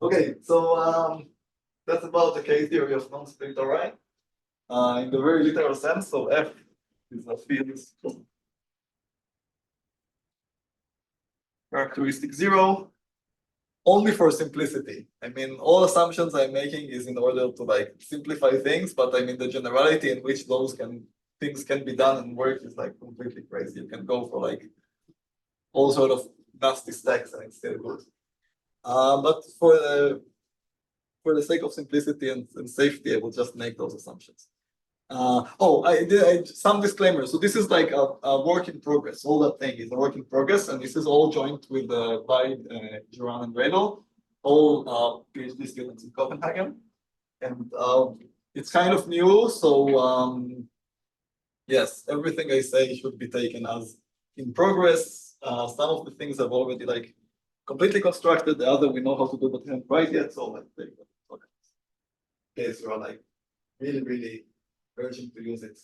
Okay, so that's about the K-theory of non-split tori. In the very literal sense, so F is a field characteristic 0, only for simplicity. I mean, all assumptions I'm making is in order to like simplify things, but I mean the generality in which those things can be done and work is like completely crazy. You can go for like all sort of nasty stacks and it's still good. But for the sake of simplicity and safety, I will just make those assumptions. Some disclaimers. So this is like a work in progress. All that thing is a work in progress, and this is all joined with by Juran and Riedel, all PhD students in Copenhagen, and it's kind of new. So yes, everything I say should be taken as in progress. Some of the things I've already like completely constructed. The other we know how to do, but we haven't tried yet. So let's take that. Okay. In case you're like really urging to use it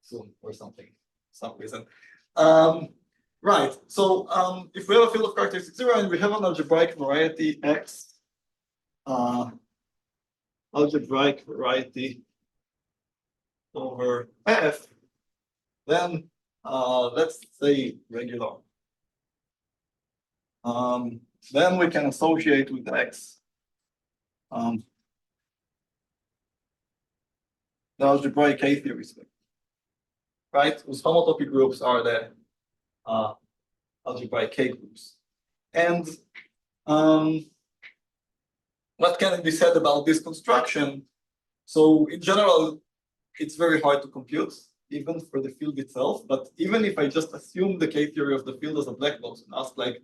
soon or something, some reason. Right. So if we have a field of characteristic 0 and we have an algebraic variety X, algebraic variety over F, then let's say regular. Then we can associate with X the algebraic K-theory space, right? Whose homotopy groups are the algebraic K groups. And what can be said about this construction? So in general, it's very hard to compute, even for the field itself. But even if I just assume the K-theory of the field as a black box and ask like,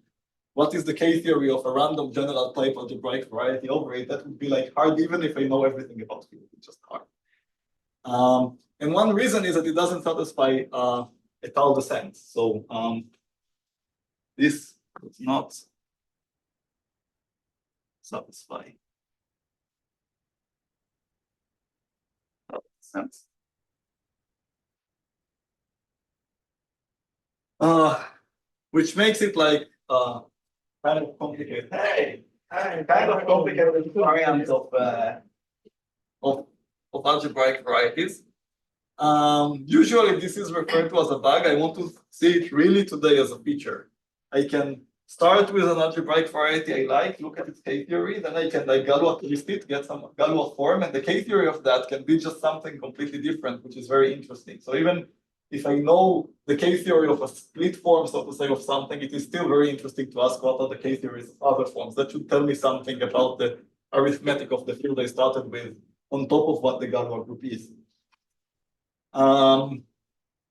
what is the K-theory of a random general type algebraic variety over it? That would be like hard, even if I know everything about field. It's just hard. And one reason is that it doesn't satisfy étale descent. So this does not satisfy étale descent. Which makes it like kind of complicated. Kind of complicated variant of algebraic varieties. Usually this is referred to as a bug. I want to see it really today as a feature. I can start with an algebraic variety I like, look at its K-theory, then I can like Galois twist it, get some Galois form, and the K-theory of that can be just something completely different, which is very interesting. So even if I know the K-theory of a split form, so to say, of something, it is still very interesting to ask what are the K-theories of other forms. That should tell me something about the arithmetic of the field I started with on top of what the Galois group is.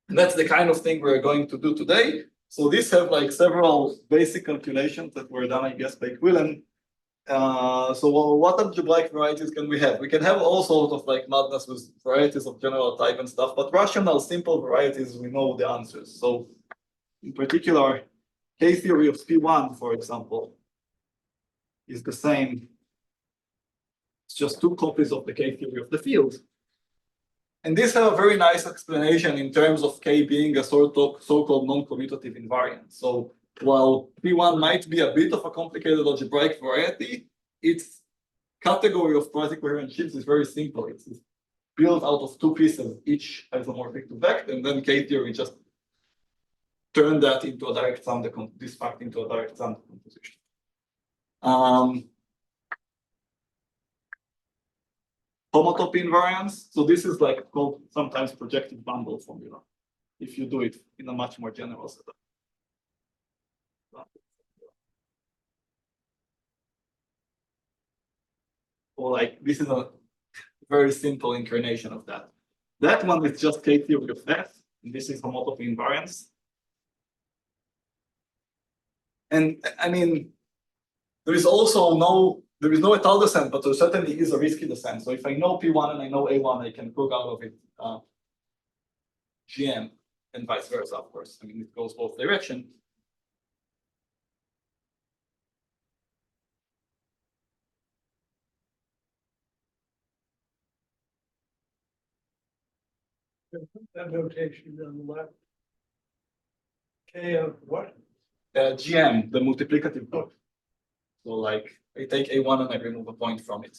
That's the kind of thing we're going to do today. So these have like several basic calculations that were done, I guess, by Quillen. So what algebraic varieties can we have? We can have all sorts of like madness with varieties of general type and stuff, but rational simple varieties, we know the answers. So in particular, K-theory of P1, for example, is the same. It's just two copies of the K-theory of the field. And these have a very nice explanation in terms of K being a sort of so-called non-commutative invariant. So while P1 might be a bit of a complicated algebraic variety, its category of quasi-coherent sheaves is very simple. It's built out of two pieces, each isomorphic to vect, and then K-theory just turned that into a direct sum, this fact into a direct sum decomposition. Homotopy invariance. So this is like called sometimes projective bundle formula, if you do it in a much more general setup. Or like this is a very simple incarnation of that. That one is just K-theory of F, and this is homotopy invariance. And I mean, there is no étale descent, but there certainly is a risky descent. So if I know P1 and I know A1, I can cook out of it GM and vice versa, of course. I mean, it goes both directions. That notation on the left. K of what? GM, the multiplicative group. So like I take A1 and I remove a point from it.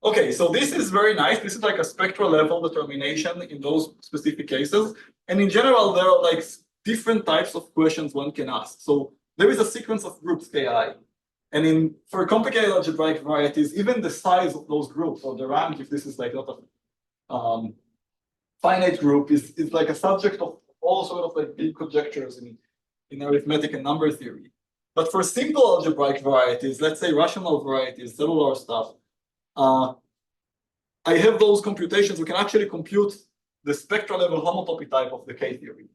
Okay, so this is very nice. This is like a spectral level determination in those specific cases. And in general, there are like different types of questions one can ask. So there is a sequence of groups Ki. And for complicated algebraic varieties, even the size of those groups, or the rank, if this is like not a finite group, is like a subject of all sort of like big conjectures in arithmetic and number theory. But for simple algebraic varieties, let's say rational varieties, cellular stuff, I have those computations. We can actually compute the spectral level homotopy type of the K-theory,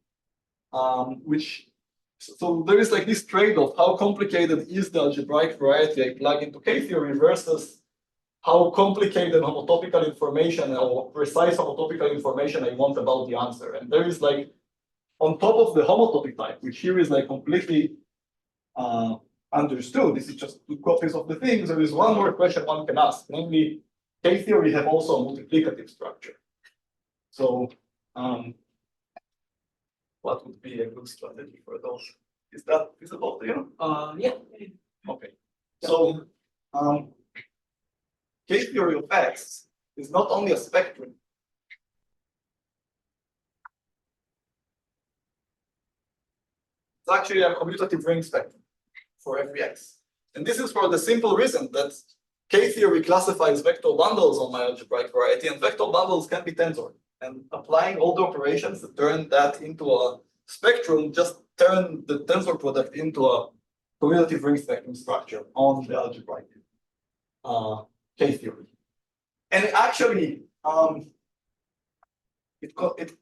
so there is like this trade-off: how complicated is the algebraic variety I plug into K-theory versus how complicated homotopical information or precise homotopical information I want about the answer. And there is like, on top of the homotopy type, which here is like completely understood, this is just two copies of the things, there is one more question one can ask, namely, K-theory have also a multiplicative structure. So what would be a good strategy for those? Is that visible to you? Yeah. Okay. So K-theory of X is not only a spectrum. It's actually a commutative ring spectrum for every X. And this is for the simple reason that K-theory classifies vector bundles on my algebraic variety, and vector bundles can be tensor. And applying all the operations that turn that into a spectrum just turn the tensor product into a commutative ring spectrum structure on the algebraic K-theory. And actually, it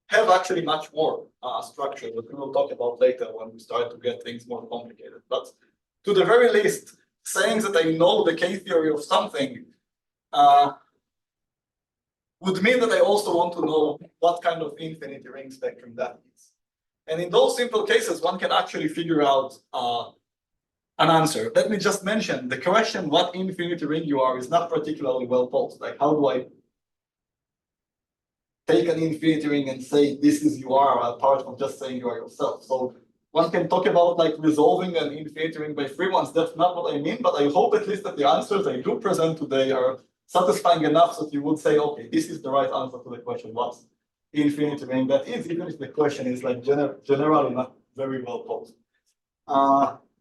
have actually much more structure that we will talk about later when we start to get things more complicated. But to the very least, saying that I know the K-theory of something would mean that I also want to know what kind of infinity ring spectrum that is. And in those simple cases, one can actually figure out an answer. Let me just mention, the question what infinity ring you are is not particularly well posed. Like, how do I take an infinity ring and say this is you are, apart from just saying you are yourself? So one can talk about like resolving an infinity ring by free ones. That's not what I mean, but I hope at least that the answers I do present today are satisfying enough so that you would say, okay, this is the right answer to the question, what's infinity ring that is, even if the question is like generally not very well posed.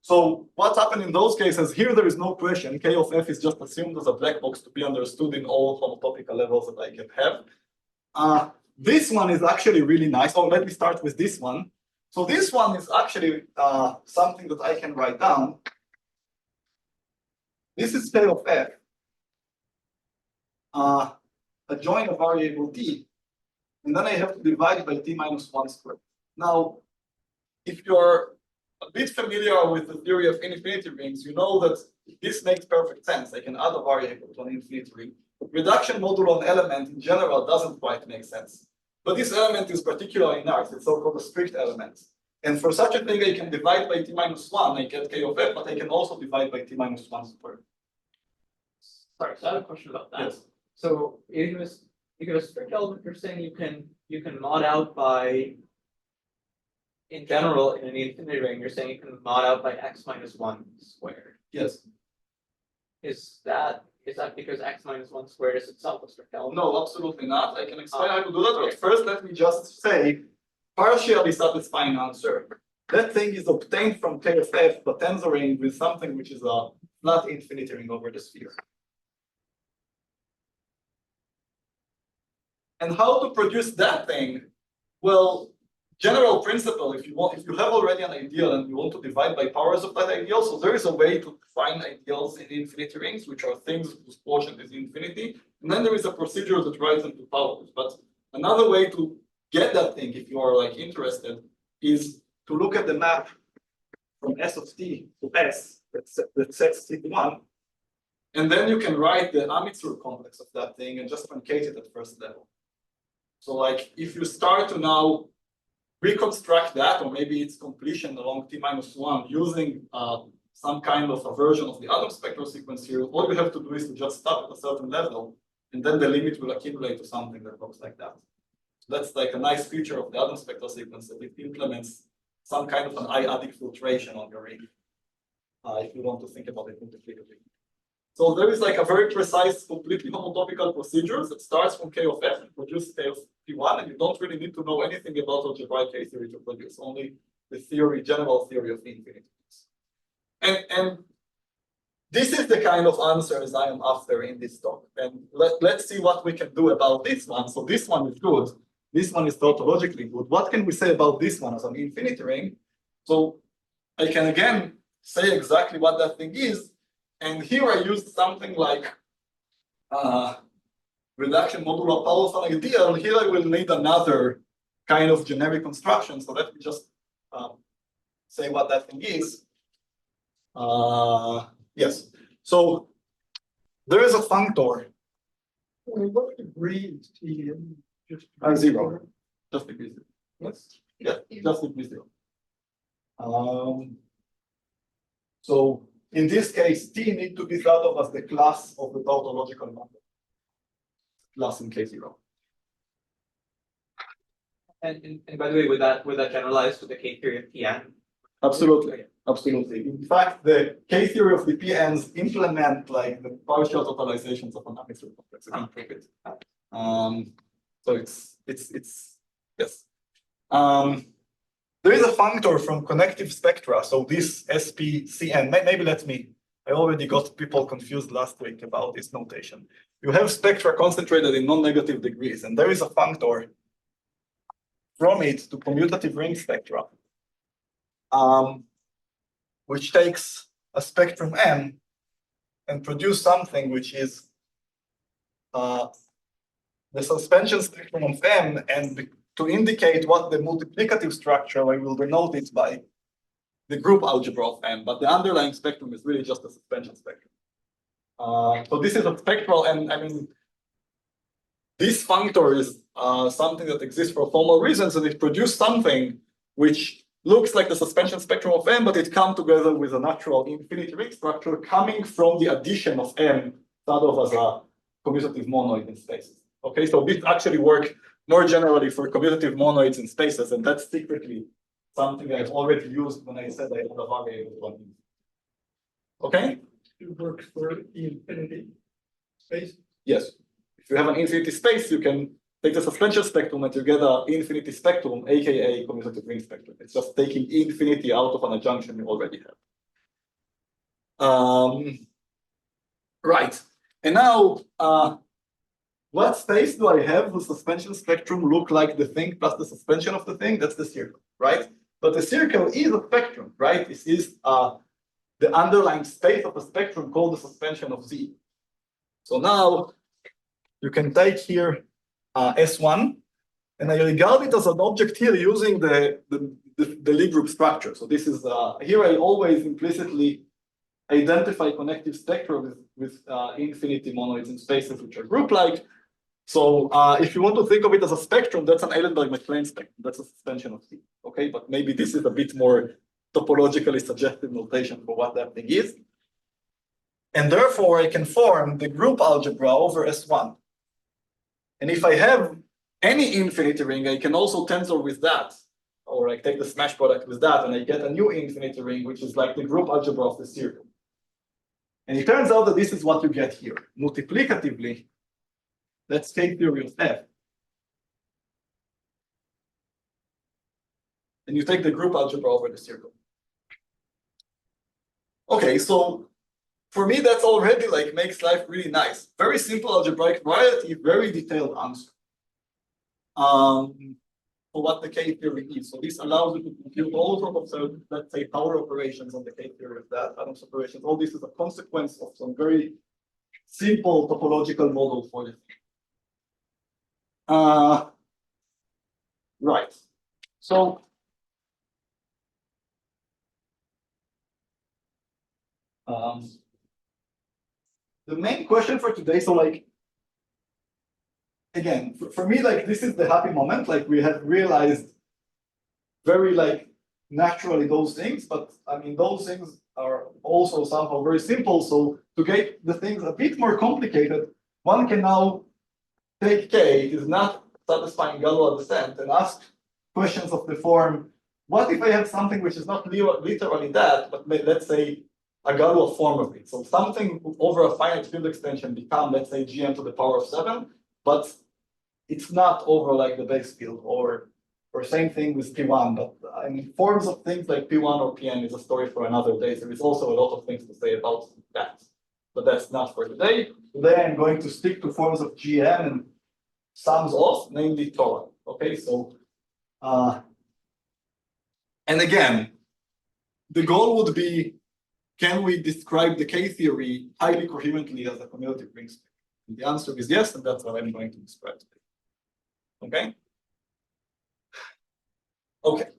So what's happened in those cases? Here there is no question. K of F is just assumed as a black box to be understood in all homotopical levels that I can have. This one is actually really nice. Oh, let me start with this one. So this one is actually something that I can write down. This is K of F. Adjoin a variable t, and then I have to divide it by t minus 1 squared. Now, if you're a bit familiar with the theory of infinity rings, you know that this makes perfect sense. I can add a variable to an infinity ring. Reduction modulo on element in general doesn't quite make sense. But this element is particularly nice. It's so-called a strict element. And for such a thing, I can divide by t minus 1, I get K of F, but I can also divide by t minus 1 squared. Sorry, so I have a question about that. Yes. So if you have a strict element, you're saying you can mod out by, in general, in an infinity ring, you're saying you can mod out by x minus 1 squared. Yes. Is that because x minus 1 squared is itself a strict element? No, absolutely not. I can explain how to do that, but first let me just say, partially satisfying answer. That thing is obtained from K of F, but tensoring with something which is a flat infinity ring over the sphere. And how to produce that thing? Well, general principle, if you have already an ideal and you want to divide by powers of that ideal, so there is a way to find ideals in infinity rings, which are things whose quotient is infinity. And then there is a procedure that writes them to powers. But another way to get that thing, if you are like interested, is to look at the map from S of t to S that sets t to 1. And then you can write the Amitzur complex of that thing and just truncate it at first level. So like if you start to now reconstruct that, or maybe its completion along t minus 1 using some kind of a version of the atom spectral sequence here, all you have to do is to just stop at a certain level, and then the limit will accumulate to something that looks like that. So that's like a nice feature of the atom spectral sequence, that it implements some kind of an I-adic filtration on your ring. if you want to think about it multiplicatively. So there is like a very precise, completely homotopical procedure that starts from K of F and produces K of P1, and you don't really need to know anything about algebraic K-theory to produce, only the theory, general theory of infinities. And this is the kind of answers I am after in this talk. And let's see what we can do about this one. So this one is good. This one is tautologically good. What can we say about this one as an infinity ring? So I can again say exactly what that thing is. And here I used something like reduction modular powers on ideal. Here I will need another kind of generic construction. So let me just say what that thing is. Yes. So there is a functor. What degree is T in? Just 0. Just degree 0. Yes. Yeah. Just degree 0. So in this case, T need to be thought of as the class of the tautological number. Class in K0. And by the way, would that generalize to the K-theory of Pn? Absolutely. Absolutely. In fact, the K-theory of the PNs implement like the partial totalizations of an arbitrary complexity. So it's yes. There is a functor from connective spectra. So this SPCN, maybe I already got people confused last week about this notation. You have spectra concentrated in non-negative degrees, and there is a functor from it to commutative ring spectra, which takes a spectrum M and produce something which is the suspension spectrum of M, and to indicate what the multiplicative structure, I will denote it by the group algebra of M, but the underlying spectrum is really just a suspension spectrum. So this is a spectral, and I mean, this functor is something that exists for formal reasons, and it produced something which looks like the suspension spectrum of M, but it comes together with a natural infinity ring structure coming from the addition of M, thought of as a commutative monoid in spaces. Okay, so this actually works more generally for commutative monoids in spaces, and that's secretly something I've already used when I said I had a variable one. Okay? It works for the infinity space. Yes. If you have an infinity space, you can take the suspension spectrum and you get an infinity spectrum, aka commutative ring spectrum. It's just taking infinity out of an adjunction you already have. Right. And now, what space do I have the suspension spectrum look like the thing plus the suspension of the thing? That's the circle, right? But the circle is a spectrum, right? This is the underlying space of a spectrum called the suspension of Z. So now you can take here S1, and I regard it as an object here using the Lie group structure. So this is here I always implicitly identify connective spectra with infinity monoids in spaces which are group-like. So if you want to think of it as a spectrum, that's an Eilenberg-MacLane spectrum. That's a suspension of Z. Okay, but maybe this is a bit more topologically suggestive notation for what that thing is. And therefore, I can form the group algebra over S1. And if I have any infinity ring, I can also tensor with that, or I take the smash product with that, and I get a new infinity ring, which is like the group algebra of the circle. And it turns out that this is what you get here. Multiplicatively, that's K-theory of F. And you take the group algebra over the circle. Okay, so for me, that's already like makes life really nice. Very simple algebraic variety, very detailed answer for what the K-theory is. So this allows you to compute all sorts of, let's say, power operations on the K-theory of that, Adams operations. All this is a consequence of some very simple topological model for this. Right. So the main question for today, so like, again, for me, like this is the happy moment, like we have realized very like naturally those things, but I mean, those things are also somehow very simple. So to get the things a bit more complicated, one can now take K is not satisfying Galois descent and ask questions of the form, what if I have something which is not literally that, but let's say a Galois form of it. So something over a finite field extension become, let's say, GM to the power of 7, but it's not over like the base field, or same thing with P1. But I mean, forms of things like P1 or Pn is a story for another day. There is also a lot of things to say about that, but that's not for today. Today I'm going to stick to forms of GM and sums of, namely tori. Okay, so and again, the goal would be, can we describe the K-theory highly coherently as a cumulative ring spectrum? And the answer is yes, and that's what I'm going to describe today. Okay? Okay.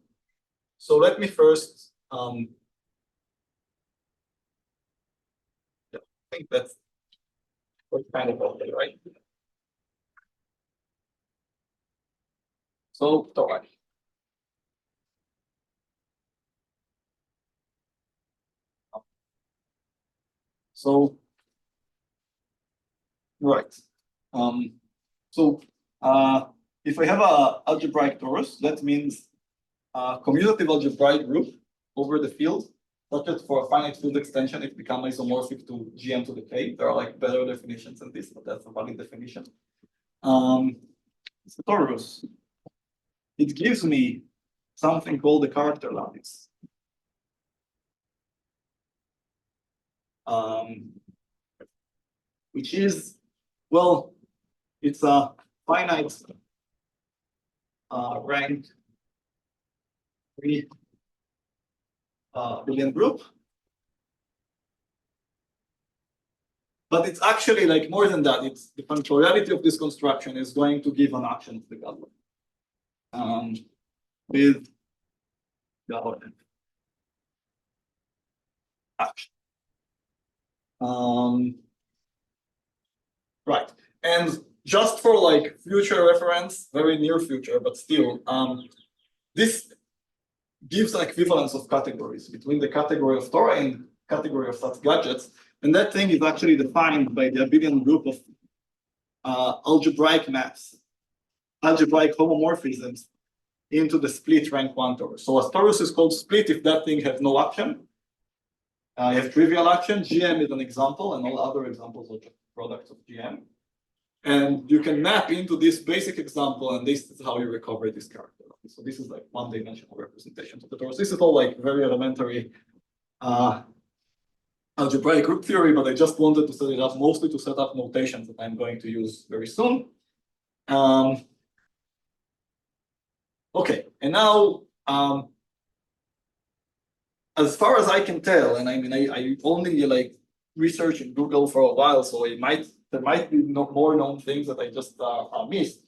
So let me first, I think that's kind of okay, right? So, tori. So, right. So if I have a algebraic torus, that means a commutative algebraic group over the field, such that for a finite field extension, it becomes isomorphic to GM to the K. There are like better definitions than this, but that's a valid definition. It's a torus. It gives me something called the character lattice. Which is, well, it's a finite rank 3 billion group. But it's actually like more than that. It's the functionality of this construction is going to give an action to the Galois. With Galois action. Right. And just for like future reference, very near future, but still, this gives an equivalence of categories between the category of tori and category of such gadgets. And that thing is actually defined by the abelian group of algebraic maps, algebraic homomorphisms into the split rank 1 torus. So a torus is called split if that thing has no action. You have trivial action. GM is an example, and all other examples are just products of GM. And you can map into this basic example, and this is how you recover this character. So this is like one-dimensional representation of the torus. This is all like very elementary algebraic group theory, but I just wanted to set it up mostly to set up notations that I'm going to use very soon. Okay, and now as far as I can tell, and I mean I only like research in Google for a while, so there might be more known things that I just missed.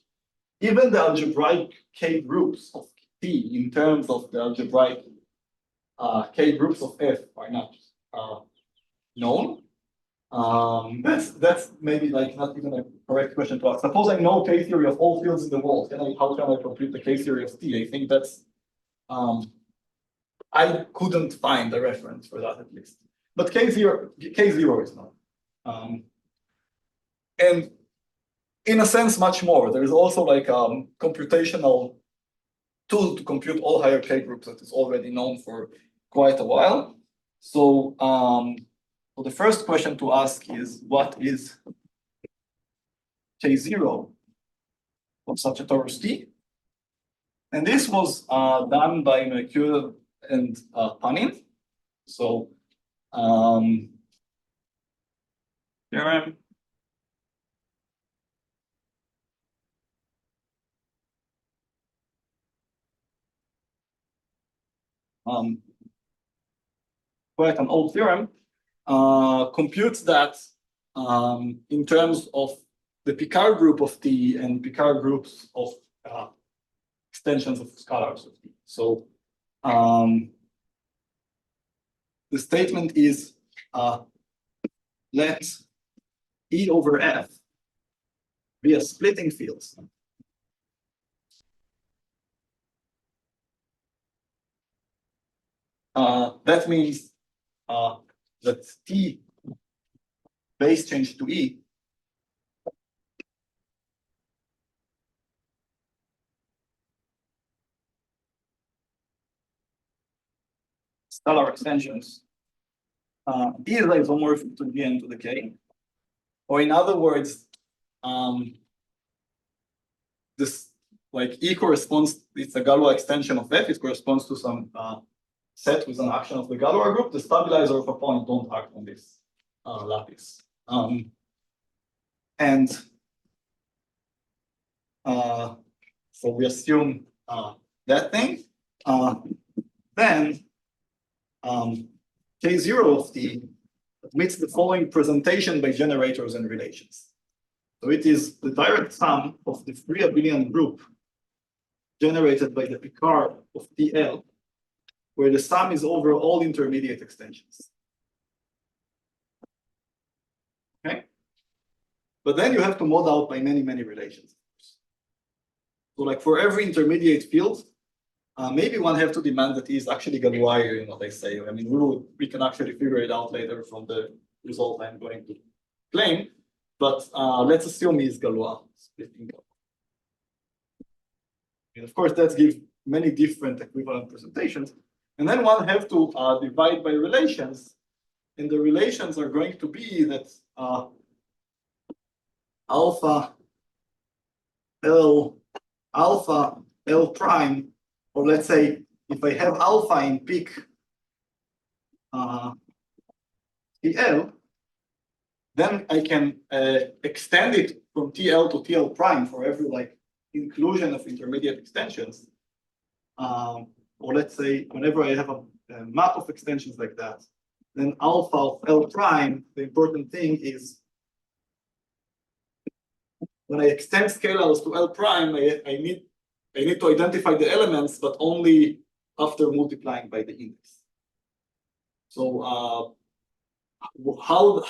Even the algebraic K groups of T in terms of the algebraic K groups of F are not known. That's maybe like not even a correct question to ask. Suppose I know K-theory of all fields in the world. How can I compute the K-theory of T? I think that's I couldn't find a reference for that at least. But K0 is not. And in a sense, much more. There is also like a computational tool to compute all higher K groups that is already known for quite a while. So, so the first question to ask is, what is K0 of such a torus T? And this was done by Merkurjev-Panin. So, theorem. Quite an old theorem, computes that in terms of the Picard group of T and Picard groups of extensions of scalars of T. So the statement is let E over F be a splitting field. That means that T base change to E scalar extensions is isomorphic to Gn to the k, or in other words, this like E corresponds, it's a Galois extension of F, it corresponds to some set with an action of the Galois group. The stabilizer of a point don't act on this lattice. And so we assume that thing. Then K0 of T admits the following presentation by generators and relations. So it is the direct sum of the free abelian group generated by the Picard of TL, where the sum is over all intermediate extensions. Okay? But then you have to mod out by many, many relations. So like for every intermediate field, maybe one have to demand that E is actually Galois, you know, they say. I mean, we can actually figure it out later from the result I'm going to claim. But let's assume E is Galois, splitting Galois. And of course, that gives many different equivalent presentations. And then one have to divide by relations. And the relations are going to be that alpha L prime, or let's say if I have alpha in peak TL, then I can extend it from TL to TL prime for every like inclusion of intermediate extensions. Or let's say whenever I have a map of extensions like that, then alpha of L prime, the important thing is when I extend scalars to L prime, I need to identify the elements, but only after multiplying by the index. So how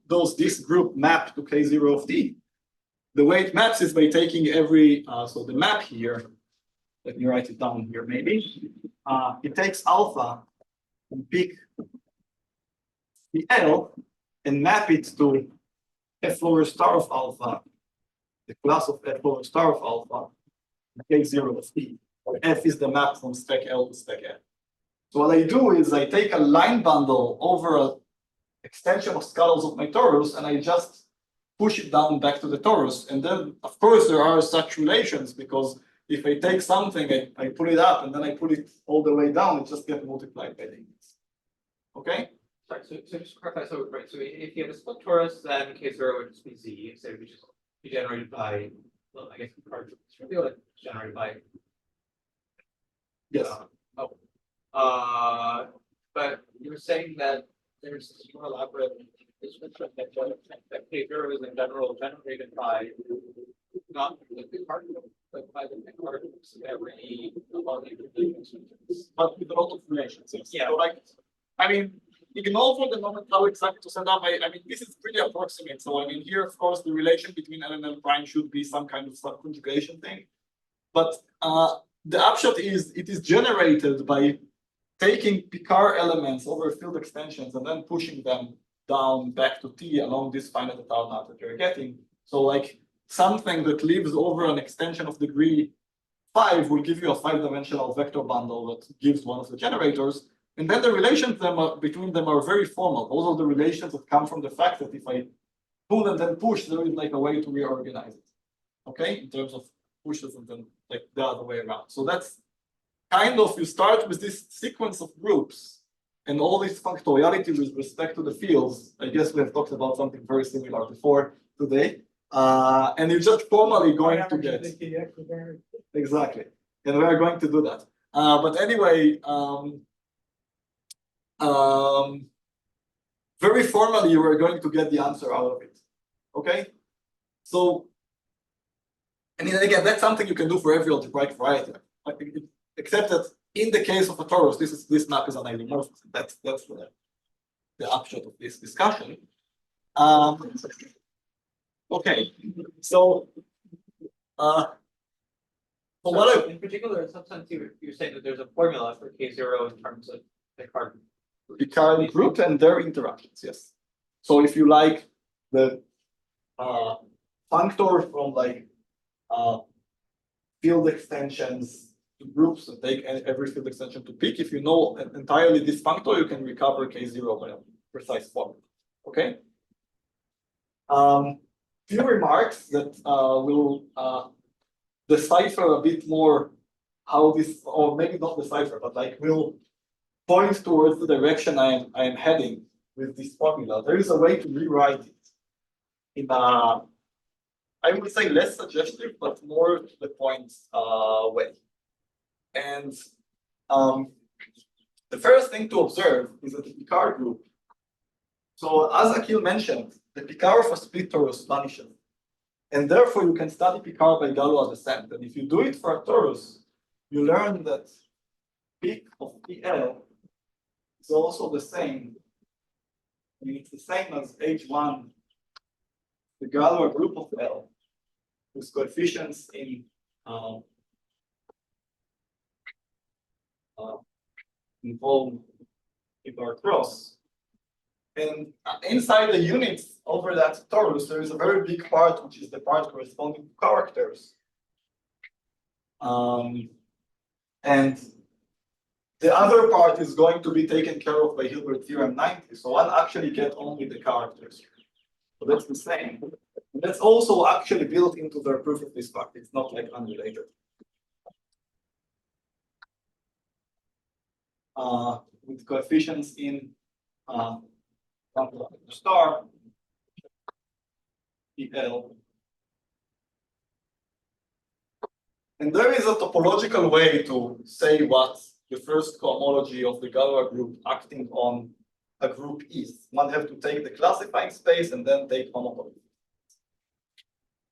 does this group map to K0 of T? The way it maps is by taking every, so the map here, let me write it down here maybe. It takes alpha and pick the L and map it to F lower star of alpha, the class of F lower star of alpha, K0 of T, where F is the map from spec L to spec F. So what I do is I take a line bundle over an extension of scalars of my torus, and I just push it down back to the torus. And then, of course, there are such relations, because if I take something, I pull it up, and then I pull it all the way down, it just gets multiplied by the index. Okay? Sorry, so just to clarify, so right, so if you have a split torus, then K0 would just be Z, instead of just be generated by, well, I guess generated by. Yes. But you were saying that there's this more elaborate description that K0 is in general generated by not the Picard, but by the Picard every among the But with a lot of relations. Yes. Yeah. So like, I mean, ignore for the moment how exactly to set up. I mean, this is pretty approximate. So I mean, here, of course, the relation between L and L prime should be some kind of subconjugation thing. But the upshot is it is generated by taking Picard elements over field extensions and then pushing them down back to T along this finite étale map that you're getting. So like something that lives over an extension of degree 5 will give you a 5-dimensional vector bundle that gives one of the generators. And then the relations between them are very formal. Those are the relations that come from the fact that if I pull and then push, there is like a way to reorganize it. Okay, in terms of pushes and then like the other way around. So that's kind of, you start with this sequence of groups and all this factoriality with respect to the fields. I guess we have talked about something very similar before today. And you're just formally going to get. Exactly. And we are going to do that. But anyway, very formally, you are going to get the answer out of it. Okay? So, I mean, again, that's something you can do for every algebraic variety. Except that in the case of a torus, this map is an isomorphism. That's the upshot of this discussion. Okay, so what in particular, in some sense, you're saying that there's a formula for K0 in terms of the Picard group and their interactions, yes. So if you like the functor from like field extensions to groups and take every field extension to peak, if you know entirely this functor, you can recover K0 by precise formula. Okay. Few remarks that will decipher a bit more how this, or maybe not decipher, but like will point towards the direction I am heading with this formula. There is a way to rewrite it in a, I would say, less suggestive, but more to the point way. And the first thing to observe is that the Picard group. So as Akil mentioned, the Picard of a split torus vanishes. And therefore you can study Picard by Galois descent. And if you do it for a torus, you learn that peak of PL is also the same. I mean, it's the same as H1, the Galois group of L, with coefficients involved in our cross. And inside the units over that torus, there is a very big part, which is the part corresponding to characters. And the other part is going to be taken care of by Hilbert theorem 90. So one actually gets only the characters. So that's the same. And that's also actually built into their proof of this fact. It's not like unrelated. With coefficients in star PL. And there is a topological way to say what the first cohomology of the Galois group acting on a group is. One have to take the classifying space and then take homotopy.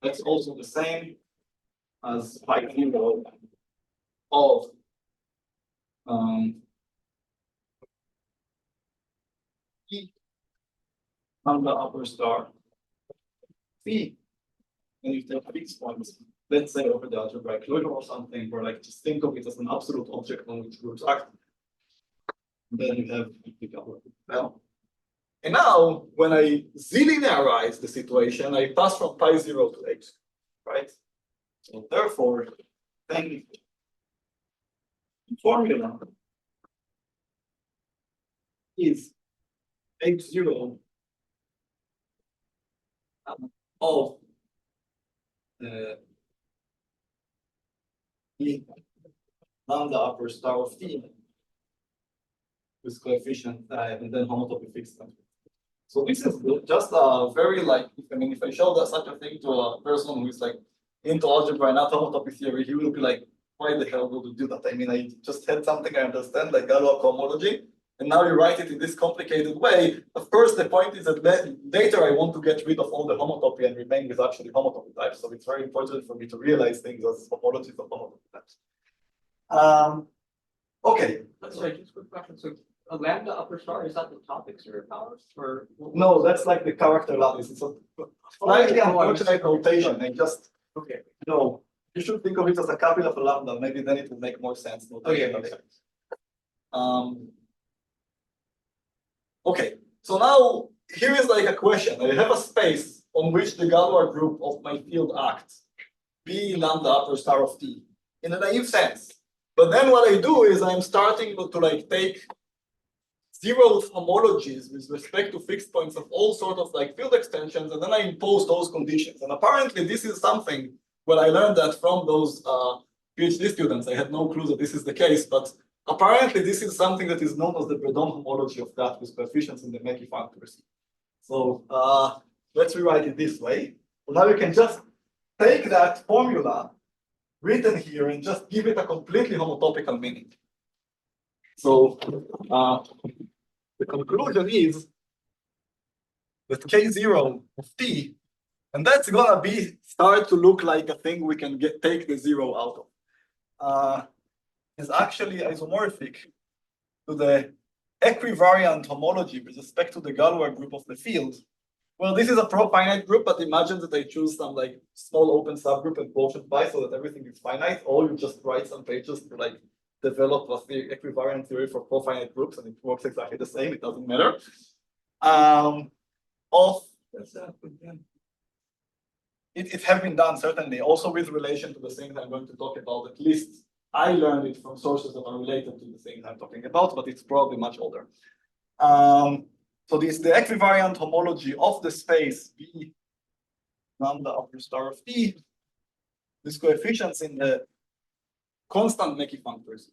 That's also the same as pi zero of E on the upper star P, and you take fixed points, let's say over the algebraic closure or something, or like just think of it as an absolute object on which groups act. And then you have the couple well. And now, when I z-linearize the situation, I pass from pi 0 to h, right? So therefore, then the formula is h0 of E lambda upper star of t with coefficient and then homotopy fixed. So this is just a very like, I mean, if I show that such a thing to a person who is like into algebra and not homotopy theory, he will be like, why the hell would you do that? I mean, I just had something I understand, like Galois cohomology, and now you write it in this complicated way. Of course, the point is that later I want to get rid of all the homotopy and remain with actually homotopy types. So it's very important for me to realize things as homologies of homotopy types. Okay. Sorry, just a quick question. So a lambda upper star, is that the topic zero powers? Or No, that's like the character lattice. It's a slightly unfortunate notation. I just no. You should think of it as a capital of a lambda. Maybe then it will make more sense. Okay. Okay, so now here is like a question. I have a space on which the Galois group of my field acts, B lambda upper star of t, in a naive sense. But then what I do is I'm starting to like take zeroth homologies with respect to fixed points of all sort of like field extensions, and then I impose those conditions. And apparently this is something, well, I learned that from those PhD students. I had no clue that this is the case, but apparently this is something that is known as the Breton homology of that with coefficients in the Mackey accuracy. So let's rewrite it this way. So now you can just take that formula written here and just give it a completely homotopical meaning. So the conclusion is that K0 of t, and that's gonna be start to look like a thing we can take the zero out of, is actually isomorphic to the equivariant homology with respect to the Galois group of the field. Well, this is a pro-finite group, but imagine that I choose some like small open subgroup and quotient by so that everything is finite, or you just write some pages to like develop a equivariant theory for pro-finite groups, and it works exactly the same, it doesn't matter. It has been done, certainly, also with relation to the things I'm going to talk about. At least I learned it from sources that are related to the things I'm talking about, but it's probably much older. So this is the equivariant homology of the space B lambda upper star of T. These coefficients in the constant Mackey functors.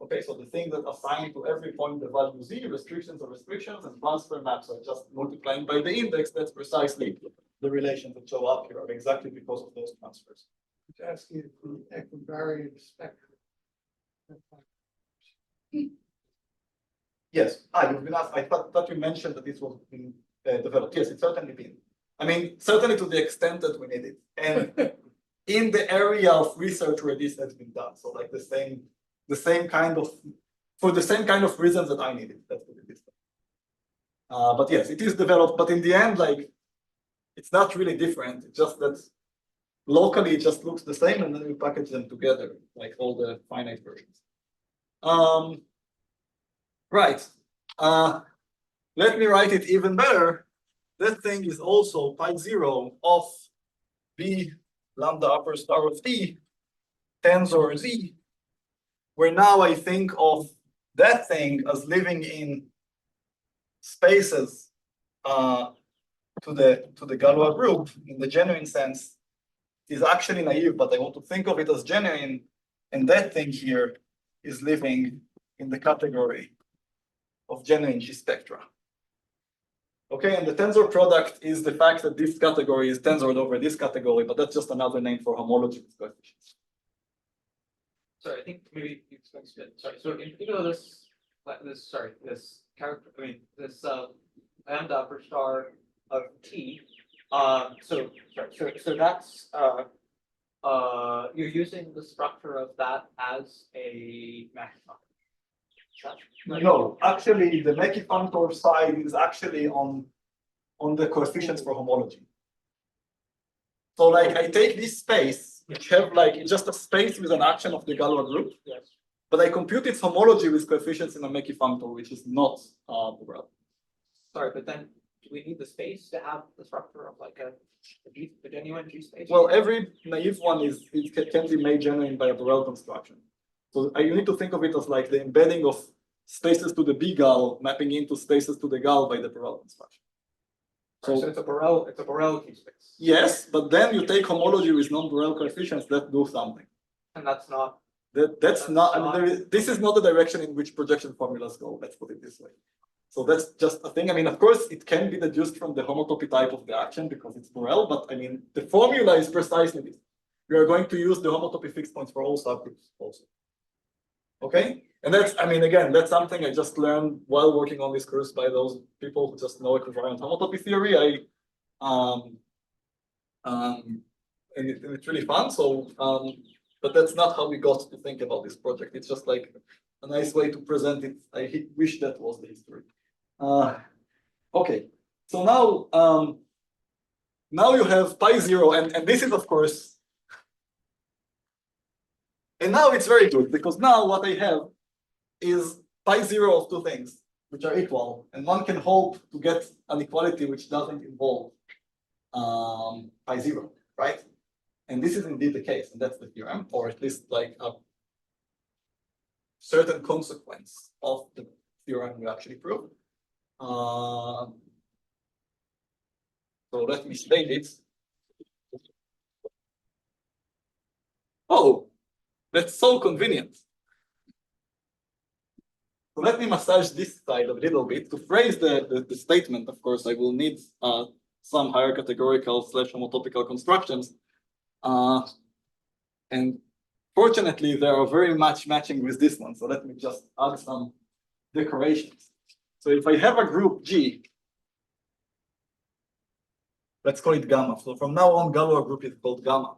Okay, so the thing that assign to every point the value Z, restrictions are restrictions, and transfer maps are just multiplying by the index. That's precisely the relations that show up here are exactly because of those transfers. It's asking for equivariant spectrum. Yes, you've been asked. I thought you mentioned that this was being developed. Yes, it's certainly been. I mean, certainly to the extent that we need it, and in the area of research where this has been done. So like the same kind of, for the same kind of reasons that I needed. That's what it is. But yes, it is developed. But in the end, like, it's not really different. It's just that locally it just looks the same, and then we package them together, like all the finite versions. Right. Let me write it even better. That thing is also pi 0 of B lambda upper star of T tensor Z, where now I think of that thing as living in spaces to the Galois group in the genuine sense. It is actually naive, but I want to think of it as genuine, and that thing here is living in the category of genuine G spectra. Okay, and the tensor product is the fact that this category is tensored over this category, but that's just another name for homology with coefficients. Sorry, I think maybe you explained it. Sorry, so in particular, this character, I mean, this lambda upper star of T. So that's you're using the structure of that as a Mackey functor. No, actually, the Mackey functor side is actually on the coefficients for homology. So, like, I take this space, which have like it's just a space with an action of the Galois group. Yes. But I compute its homology with coefficients in a Mackey functor, which is not Borel. Sorry, but then do we need the space to have the structure of like a genuine G space? Well, every naive one can be made genuine by a Borel construction. So you need to think of it as like the embedding of spaces to the B gal mapping into spaces to the gal by the Borel construction. So it's a Borel G space. Yes, but then you take homology with non-Borel coefficients that do something. And that's not. That's not. I mean, this is not the direction in which projection formulas go. Let's put it this way. So that's just a thing. I mean, of course, it can be deduced from the homotopy type of the action because it's Borel, but I mean, the formula is precisely this. We are going to use the homotopy fixed points for all subgroups also. Okay? And that's, I mean, again, that's something I just learned while working on this course by those people who just know equivariant homotopy theory. And it's really fun. So, but that's not how we got to think about this project. It's just like a nice way to present it. I wish that was the history. Okay, so now you have pi 0, and this is of course, and now it's very good because now what I have is pi 0 of two things which are equal, and one can hope to get an equality which doesn't involve pi 0, right? And this is indeed the case, and that's the theorem, or at least like a certain consequence of the theorem we actually prove. So let me state it. Oh, that's so convenient. So let me massage this side a little bit. To phrase the statement, of course, I will need some higher categorical / homotopical constructions. And fortunately, they are very much matching with this one. So let me just add some decorations. So if I have a group G, let's call it gamma. So from now on, Galois group is called gamma.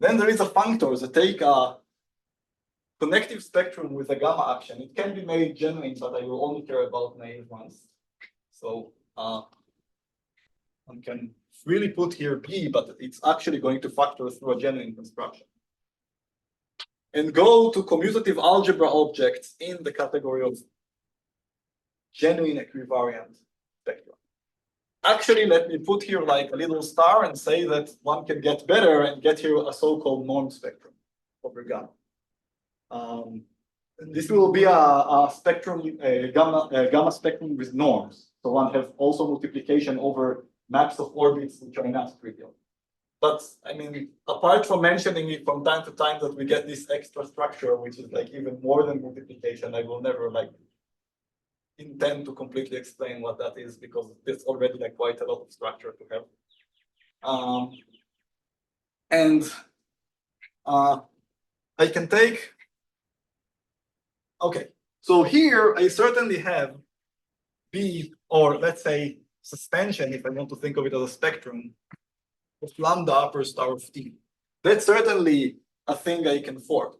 Then there is a functor that take a connective spectrum with a gamma action. It can be made genuine, but I will only care about naive ones. So one can really put here B, but it's actually going to factor through a genuine construction. And go to commutative algebra objects in the category of genuine equivariant spectrum. Actually, let me put here like a little star and say that one can get better and get here a so-called norm spectrum over gamma. This will be a spectrum, a gamma spectrum with norms. So one have also multiplication over maps of orbits which are not trivial. But I mean, apart from mentioning it from time to time that we get this extra structure, which is like even more than multiplication, I will never like intend to completely explain what that is because there's already like quite a lot of structure to have. I can take, okay, so here I certainly have B, or let's say suspension, if I want to think of it as a spectrum, of lambda upper star of T. That's certainly a thing I can form,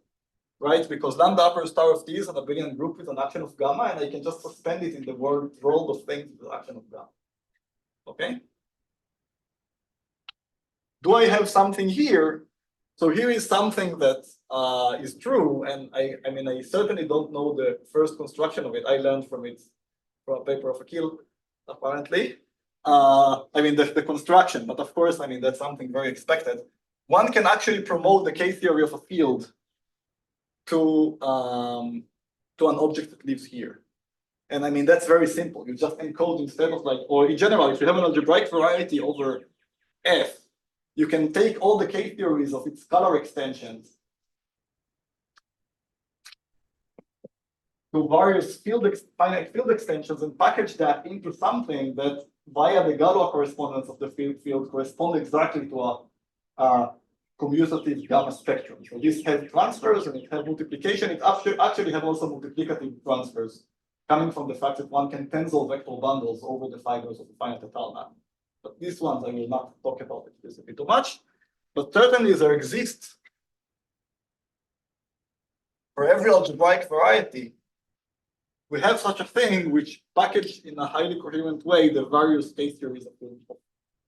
right? Because lambda upper star of T is an abelian group with an action of gamma, and I can just suspend it in the world of things with the action of gamma. Okay? Do I have something here? So here is something that is true, and I mean, I certainly don't know the first construction of it. I learned from it from a paper of Akil, apparently. I mean, the construction, but of course, I mean, that's something very expected. One can actually promote the K-theory of a field to an object that lives here. And I mean, that's very simple. You just encode instead of like, or in general, if you have an algebraic variety over F, you can take all the K-theories of its scalar extensions to various finite field extensions and package that into something that via the Galois correspondence of the field correspond exactly to a commutative gamma spectrum. So this has transfers and it has multiplication. It actually have also multiplicative transfers coming from the fact that one can tensor vector bundles over the fibers of the finite total map. But these ones I will not talk about explicitly too much. But certainly there exists for every algebraic variety, we have such a thing which packaged in a highly coherent way the various K-theories of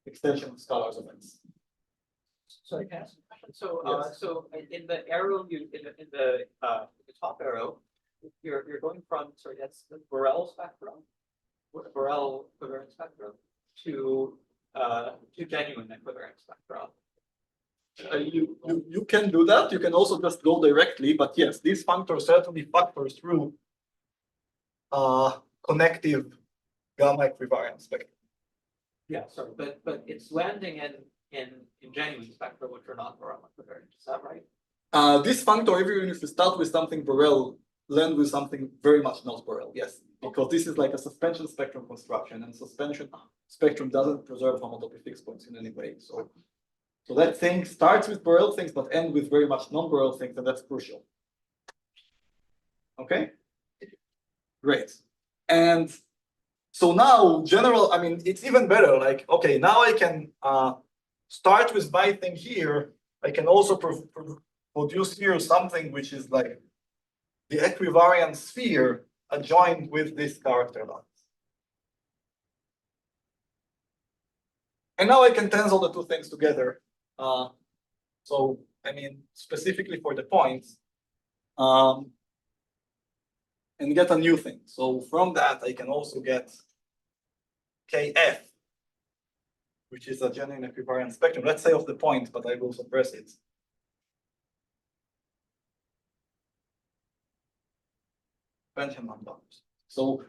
extension of scalars events. So I can ask a question. So, Yes. so in the arrow, in the top arrow, you're going from, sorry, that's the Borel spectrum, Borel equivariant spectrum to genuine equivariant spectra. You can do that. You can also just go directly, but yes, these functors certainly factor through connective gamma equivariant spectrum. Yeah, sorry, but it's landing in genuine spectra, which are not Borel equivariant. Is that right? This functor, even if you start with something Borel, land with something very much not Borel, yes. Because this is like a suspension spectrum construction, and suspension spectrum doesn't preserve homotopy fixed points in any way. So that thing starts with Borel things, but ends with very much non-Borel things, and that's crucial. Okay? Great. And so now, general, I mean, it's even better. Like, okay, now I can start with my thing here. I can also produce here something which is like the equivariant sphere adjoined with this character lines. And now I can tensor the two things together. So, I mean, specifically for the points, and get a new thing. So from that, I can also get KF, which is a genuine equivariant spectrum. Let's say of the point, but I will suppress it. Benjamin numbers. So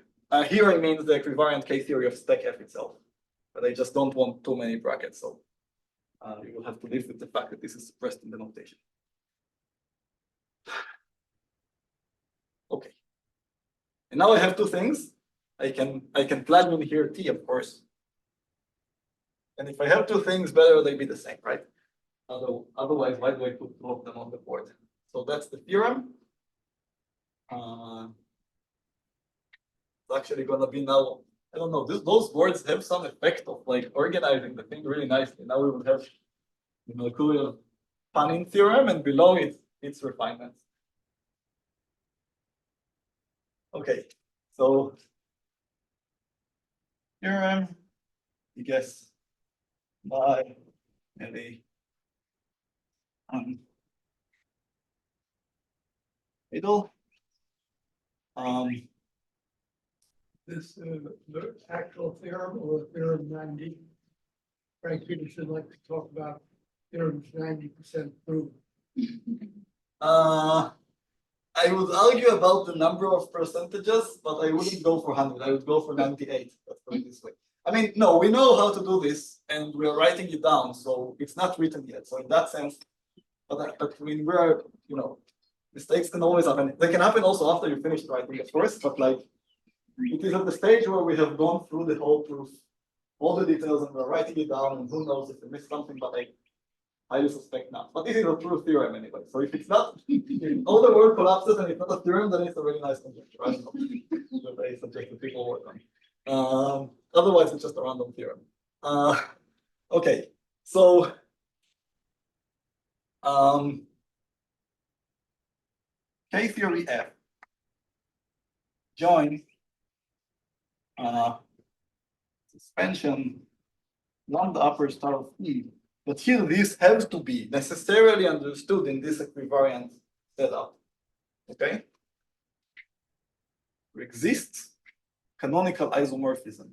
here I mean the equivariant K-theory of spec F itself, but I just don't want too many brackets. So you will have to live with the fact that this is suppressed in the notation. Okay. And now I have two things. I can plug in here T, of course. And if I have two things, better they be the same, right? Otherwise, why do I put two of them on the board? So that's the theorem. It's actually going to be now, I don't know, those words have some effect of like organizing the thing really nicely. Now we will have the Merkurjev-Panin theorem, and below it, its refinements. Okay, so theorem, I guess, by Eli Riedel. This the actual theorem or theorem 90. Frank Peterson likes to talk about theorems 90% proven. I would argue about the number of percentages, but I wouldn't go for 100. I would go for 98. Let's put it this way. I mean, no, we know how to do this, and we are writing it down, so it's not written yet. So in that sense, but I mean, we're, mistakes can always happen. They can happen also after you finish writing, of course, but like, it is at the stage where we have gone through the whole proof, all the details, and we're writing it down, and who knows if we missed something, but I highly suspect not. But this is a true theorem anyway. So if it's not, if all the world collapses and it's not a theorem, then it's a really nice conjecture. I don't know. That I suggest that people work on. Otherwise, it's just a random theorem. Okay, so K-theory F join suspension lambda upper star of E. But here, this has to be necessarily understood in this equivariant setup. Okay? There exists canonical isomorphism.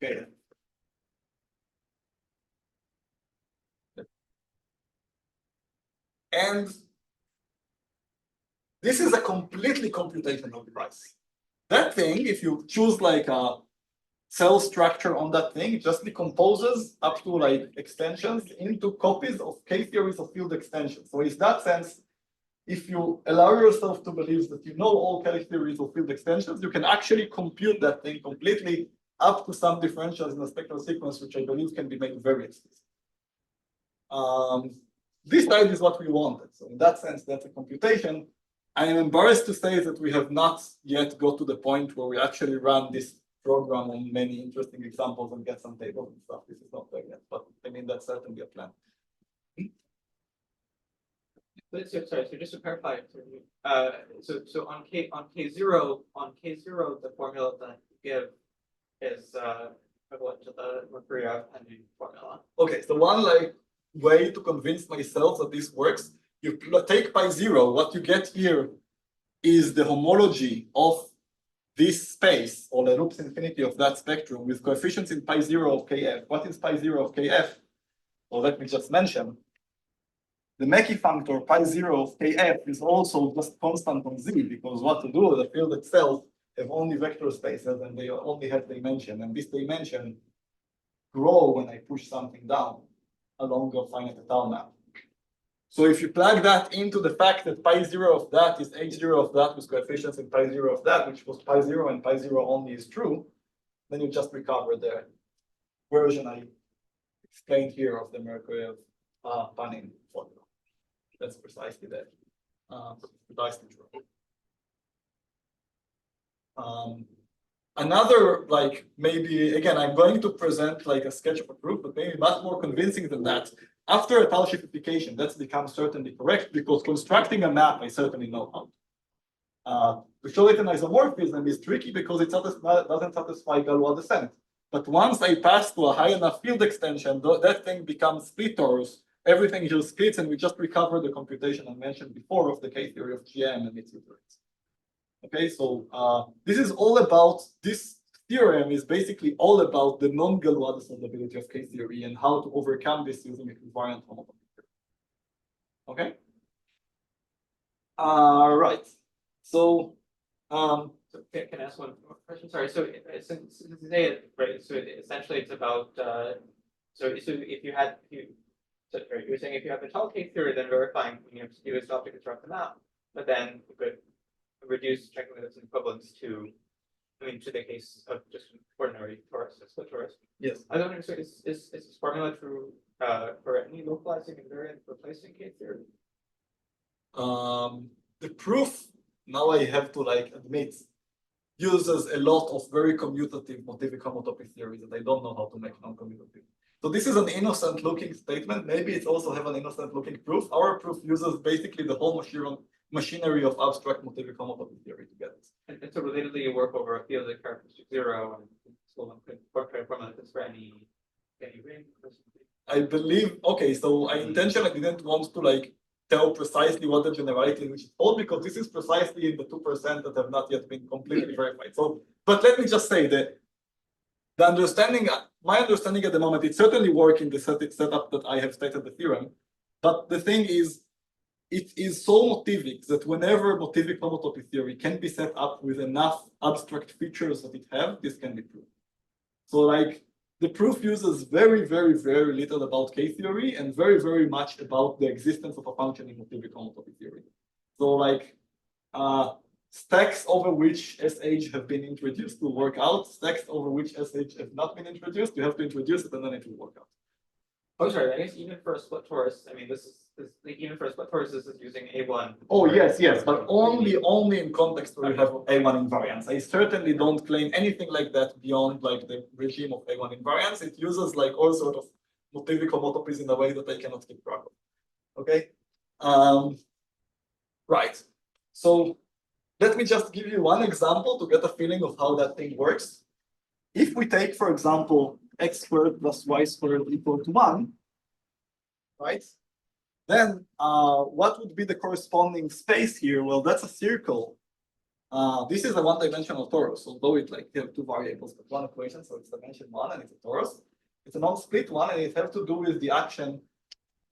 Okay. And this is a completely computational device. That thing, if you choose like a cell structure on that thing, it just decomposes up to like extensions into copies of K-theories of field extensions. So in that sense, if you allow yourself to believe that you know all K-theories of field extensions, you can actually compute that thing completely up to some differentials in a spectral sequence, which I believe can be made very explicit. This side is what we wanted. So in that sense, that's a computation. I am embarrassed to say that we have not yet got to the point where we actually run this program on many interesting examples and get some tables and stuff. This is not there yet, but I mean, that's certainly a plan. Sorry, so just to clarify, so on K0, the formula that you give is equivalent to the Merkurjev-Panin formula. Okay, so one like way to convince myself that this works, you take pi 0, what you get here is the homology of this space, or the loops infinity of that spectrum, with coefficients in pi 0 of Kf. What is pi 0 of Kf? Well, let me just mention. The Mackey functor pi 0 of Kf is also just constant on Z, because what to do, the field itself have only vector spaces and they only have dimension, and this dimension grow when I push something down along a finite étale map. So if you plug that into the fact that pi 0 of that is h0 of that with coefficients in pi 0 of that, which was pi 0 and pi 0 only is true, then you just recover the version I explained here of the Merkurjev-Panin formula. That's precisely that. Precisely true. Another, like, maybe, again, I'm going to present like a sketch of a proof, but maybe much more convincing than that. After a étale shiftification, that's become certainly correct, because constructing a map, I certainly know how. To show it in isomorphism is tricky because it doesn't satisfy Galois descent. But once I pass to a high enough field extension, that thing becomes split torus. Everything here splits, and we just recover the computation I mentioned before of the K-theory of GM and its utilities. Okay, so this is all about, this theorem is basically all about the non-Galois descendability of K-theory and how to overcome this using equivariant homotopy. Okay? Right. So, can I ask one more question? Sorry. So since today, right? So essentially, it's about so if you had right, you're saying if you have a tall K-theory, then verifying when you have to do is to construct the map, but then you could reduce checking that it's equivalence to, I mean, to the case of just an ordinary torus, a split torus. yes. I don't know. So is this formula true for any localizing invariant replacing K-theory? The proof, now I have to like admit, uses a lot of very commutative Motivic homotopy theories that I don't know how to make non-commutative. So this is an innocent looking statement. Maybe it also have an innocent looking proof. Our proof uses basically the whole machinery of abstract Motivic homotopy theory to get it. And so relatedly, you work over a field of characteristic 0, and so one could portray a formula that's for any ring or something. I believe, okay, so I intentionally didn't want to like tell precisely what the generality in which it's called, because this is precisely in the 2% that have not yet been completely verified. So, but let me just say that the understanding, my understanding at the moment, it certainly works in the setup that I have stated the theorem. But the thing is, it is so motivic that whenever motivic homotopy theory can be set up with enough abstract features that it have, this can be proved. So like the proof uses very, very, very little about K-theory and very, very much about the existence of a function in motivic homotopy theory. So like stacks over which SH have been introduced will work out. Stacks over which SH have not been introduced, you have to introduce it and then it will work out. Oh, sorry, I guess even for a split torus, I mean, this is like even for a split torus, this is using A1. Oh, yes, but only in context where you have A1 invariance. I certainly don't claim anything like that beyond like the regime of A1 invariance. It uses like all sort of motivic homotopies in a way that I cannot keep track of. Okay. Right. So let me just give you one example to get a feeling of how that thing works. If we take, for example, x squared plus y squared equal to 1, right? Then what would be the corresponding space here? Well, that's a circle. This is a one-dimensional torus, although it like you have two variables, but one equation, so it's dimension 1 and it's a torus. It's a non-split one, and it has to do with the action.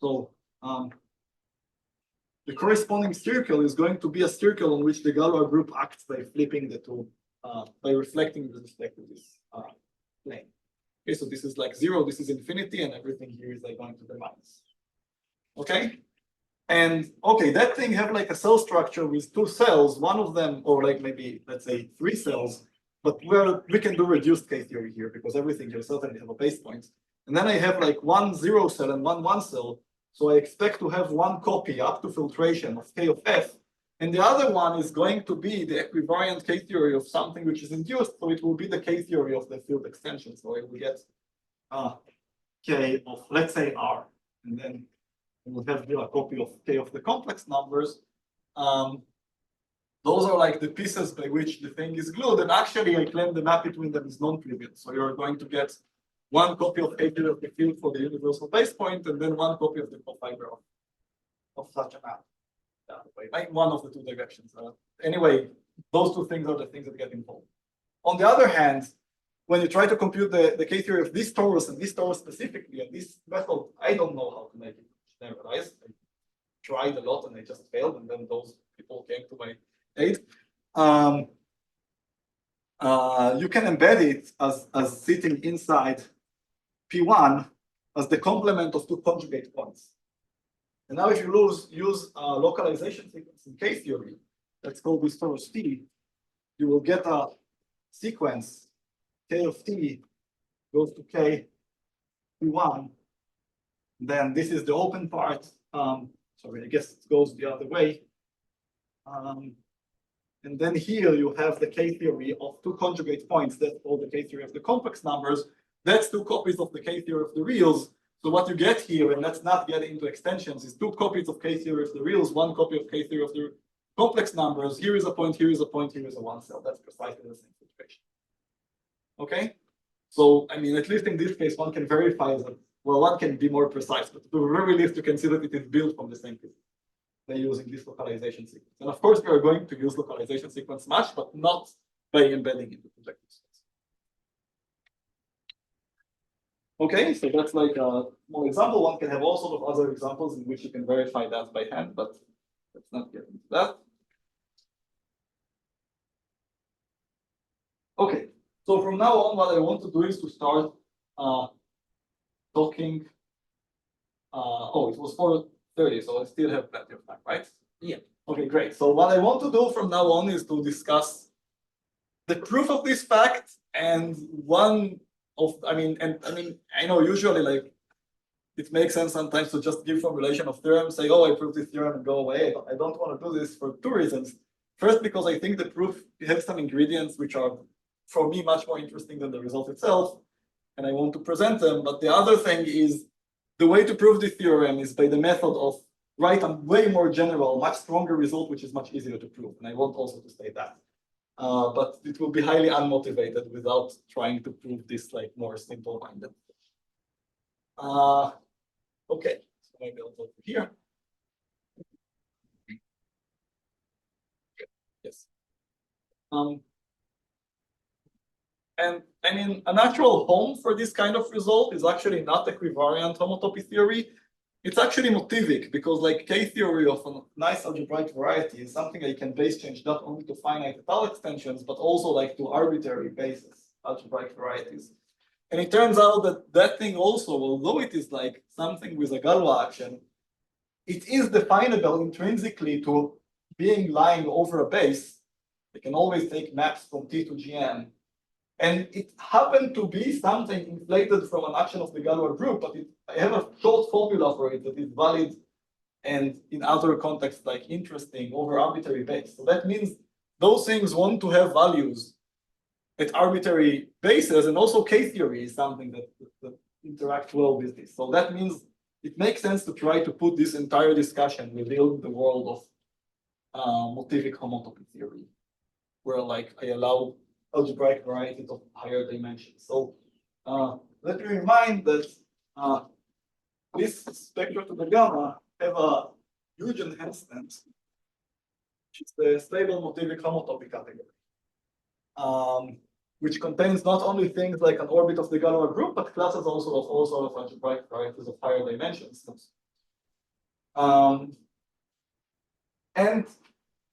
So the corresponding circle is going to be a circle on which the Galois group acts by flipping the two, by reflecting with respect to this plane. Okay, so this is like 0, this is infinity, and everything here is like going to the minus. Okay, and okay, that thing have like a cell structure with 2 cells, one of them, or like maybe let's say 3 cells, but we can do reduced K-theory here because everything here certainly have a base point. And then I have like 1 0 cell and 1 1 cell, so I expect to have 1 copy up to filtration of K of F, and the other one is going to be the equivariant K-theory of something which is induced, so it will be the K-theory of the field extension. So I will get K of, let's say, R, and then we'll have here a copy of K of the complex numbers. Those are like the pieces by which the thing is glued, and actually I claim the map between them is non-trivial. So you're going to get 1 copy of K-theory of the field for the universal base point, and then 1 copy of the cofiber of such a map. Like one of the 2 directions. Anyway, those 2 things are the things that get involved. On the other hand, when you try to compute the K-theory of this torus and this torus specifically, and this method, I don't know how to make it generalized. I tried a lot and I just failed, and then those people came to my aid. You can embed it as sitting inside P1 as the complement of 2 conjugate points. And now if you use a localization sequence in K-theory, let's call this torus T, you will get a sequence K of T goes to K P1. Then this is the open part. Sorry, I guess it goes the other way. And then here you have the K-theory of 2 conjugate points. That's called the K-theory of the complex numbers. That's 2 copies of the K-theory of the reals. So what you get here, and let's not get into extensions, is 2 copies of K-theory of the reals, 1 copy of K-theory of the complex numbers. Here is a point, here is a point, here is a 1 cell. That's precisely the same situation. Okay? So, I mean, at least in this case, one can verify that, well, one can be more precise, but at the very least, you can see that it is built from the same piece by using this localization sequence. And of course, we are going to use localization sequence much, but not by embedding into projective space. Okay, so that's like a small example. One can have all sorts of other examples in which you can verify that by hand, but let's not get into that. Okay, so from now on, what I want to do is to start talking. Oh, it was 4:30, so I still have plenty of time, right? Yeah. Okay, great. So what I want to do from now on is to discuss the proof of this fact and I know usually like it makes sense sometimes to just give formulation of theorem, say, oh, I proved this theorem and go away. I don't want to do this for 2 reasons. First, because I think the proof has some ingredients which are, for me, much more interesting than the result itself, and I want to present them. But the other thing is the way to prove the theorem is by the method of write a way more general, much stronger result, which is much easier to prove. And I want also to state that. But it will be highly unmotivated without trying to prove this like more simple-minded. Okay, so maybe I'll go here. Yes. And I mean, a natural home for this kind of result is actually not equivariant homotopy theory, It's actually Motivic because like K-theory of a nice algebraic variety is something I can base change not only to finite étale extensions, but also like to arbitrary basis algebraic varieties. And it turns out that that thing also, although it is like something with a Galois action, it is definable intrinsically to being lying over a base. I can always take maps from T to Gn. And it happened to be something inflated from an action of the Galois group, but I have a short formula for it that is valid and in other contexts like interesting over arbitrary base. So that means those things want to have values at arbitrary bases, and also K-theory is something that interacts well with this. So that means it makes sense to try to put this entire discussion within the world of Motivic homotopy theory, where like I allow algebraic varieties of higher dimensions. So let me remind that this spectra to the gamma have a huge enhancement, which is the stable Motivic homotopy category, which contains not only things like an orbit of the Galois group, but classes also of all sorts of algebraic varieties of higher dimensions. And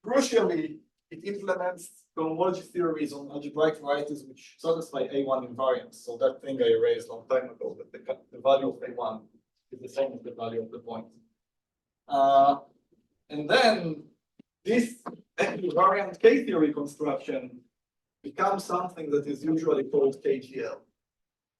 crucially, it implements homology theories on algebraic varieties which satisfy A1 invariance. So that thing I erased a long time ago, that the value of A1 is the same as the value of the point. And then this Equivariant K-theory construction becomes something that is usually called KGL.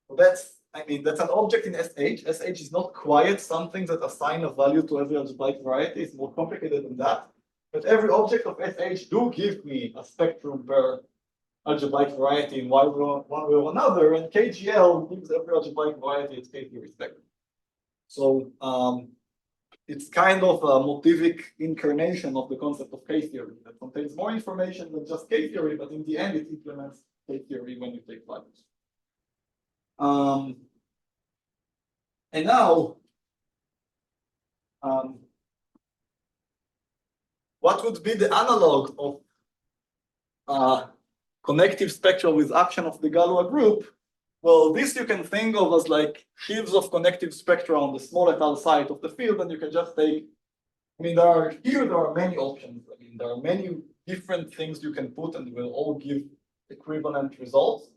So that's an object in SH. SH is not quite something that assign a value to every algebraic variety. It's more complicated than that. But every object of SH do give me a spectrum per algebraic variety in one way or another, and KGL gives every algebraic variety its K-theory spectrum. So it's kind of a Motivic incarnation of the concept of K-theory that contains more information than just K-theory, but in the end it implements K-theory when you take values. And now, what would be the analog of connective spectral with action of the Galois group? Well, this you can think of as like sheaves of connective spectra on the small étale side of the field, and you can just take, there are many options. There are many different things you can put, and they will all give equivalent results.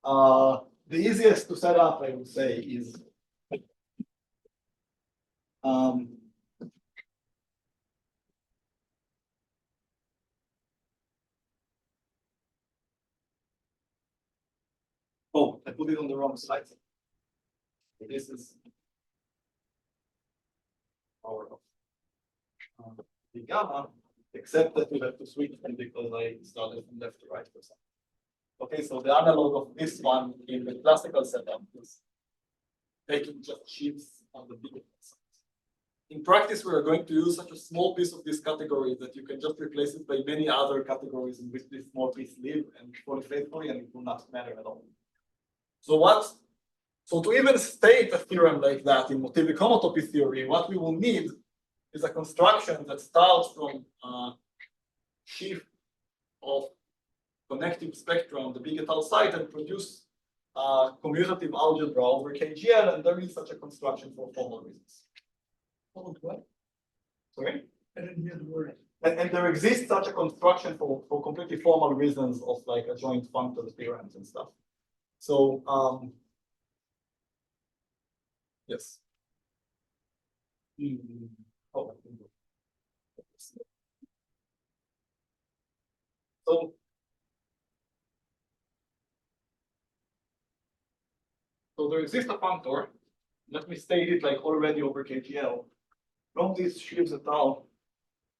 The easiest to set up, I would say, is oh, I put it on the wrong slide. This is our the gamma, except that we have to switch them because I started from left to right for some. Okay, so the analog of this one in the classical setup is taking just sheaves on the bigger size. In practice, we are going to use such a small piece of this category that you can just replace it by many other categories in which this small piece live and fully faithfully, and it will not matter at all. So to even state a theorem like that in Motivic homotopy theory, what we will need is a construction that starts from a sheaf of connective spectra on the big étale side and produce commutative algebra over KGL, and there is such a construction for formal reasons. What? Sorry? I didn't hear the word. And there exists such a construction for completely formal reasons of like adjoint functors theorems and stuff. So yes. Oh. So there exists a functor. Let me state it like already over KGL. From these sheaves et al.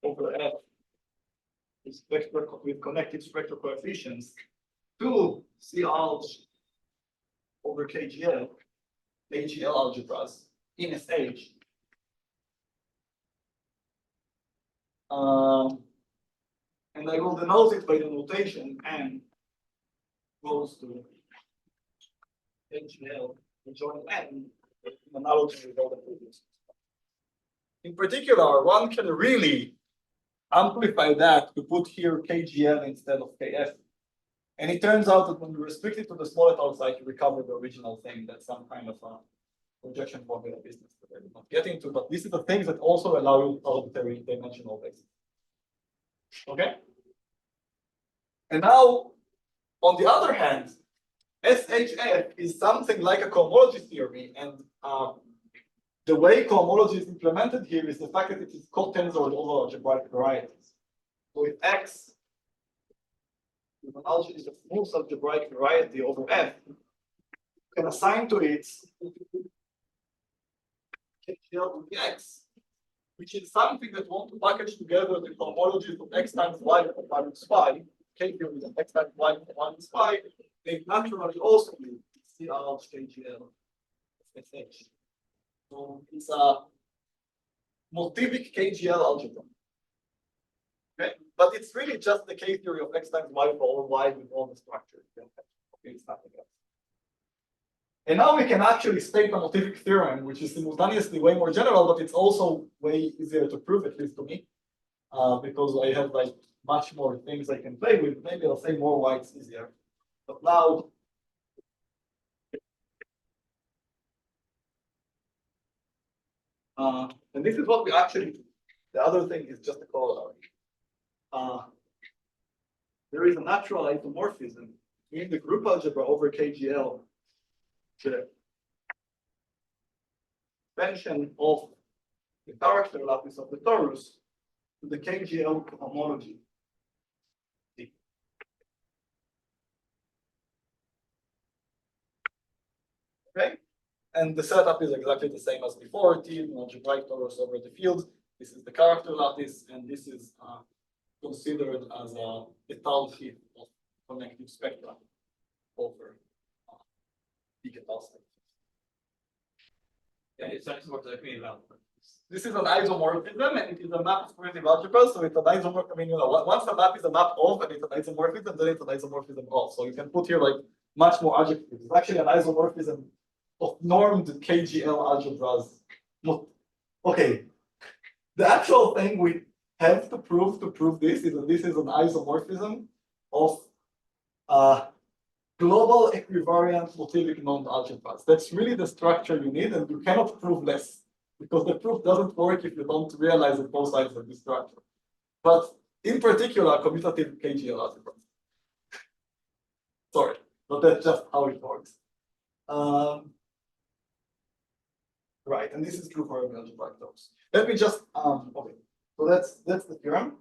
Over F with connective spectral coefficients to C alg over KGL, KGL algebras in SH. And I will denote it by the notation N goes to KGL join N in analogy with all the previous. In particular, one can really amplify that to put here KGL instead of KF. And it turns out that when you restrict it to the small étale side, you recover the original thing. That's some kind of projection formula business that I will not get into, but this is the things that also allow you arbitrary dimensional basis. Okay? And now, on the other hand, SHF is something like a cohomology theory, and the way cohomology is implemented here is the fact that it is co-tensored over algebraic varieties. So if X is an algebra is a smooth algebraic variety over F, you can assign to it KGL with X, which is something that want to package together the cohomologies of X times Y minus phi, K theory of X times Y minus phi, they naturally also need CR KGL SH. So it's a Motivic KGL algebra. Okay, but it's really just the K theory of X times Y for all Y with all the structures. Okay, it's nothing else. And now we can actually state a Motivic theorem, which is simultaneously way more general, but it's also way easier to prove, at least to me, because I have like much more things I can play with. Maybe I'll say more why it's easier. But now, and this is what we actually do. The other thing is just a corollary. There is a natural isomorphism in the group algebra over KGL. The expansion of the character lattice of the torus to the KGL homology. Okay, and the setup is exactly the same as before. T in algebraic torus over the field. This is the character lattice, and this is considered as a étale sheet of connective spectra over big étale spectra. Yeah, it's isomorphism. I mean, well, This is an isomorphism, and it is a map of primitive algebra. So it's an isomorphism. I mean, once a map is a map of, and it's an isomorphism, then it's an isomorphism of. So you can put here like much more adjectives. It's actually an isomorphism of normed KGL algebras. Okay. The actual thing we have to prove this is that this is an isomorphism of global equivariant Motivic normed algebras. That's really the structure you need, and you cannot prove less, because the proof doesn't work if you don't realize that both sides of the structure. But in particular, commutative KGL algebras. Sorry, but that's just how it works. Right, and this is true for every algebraic terms. Let me just okay. So that's the theorem.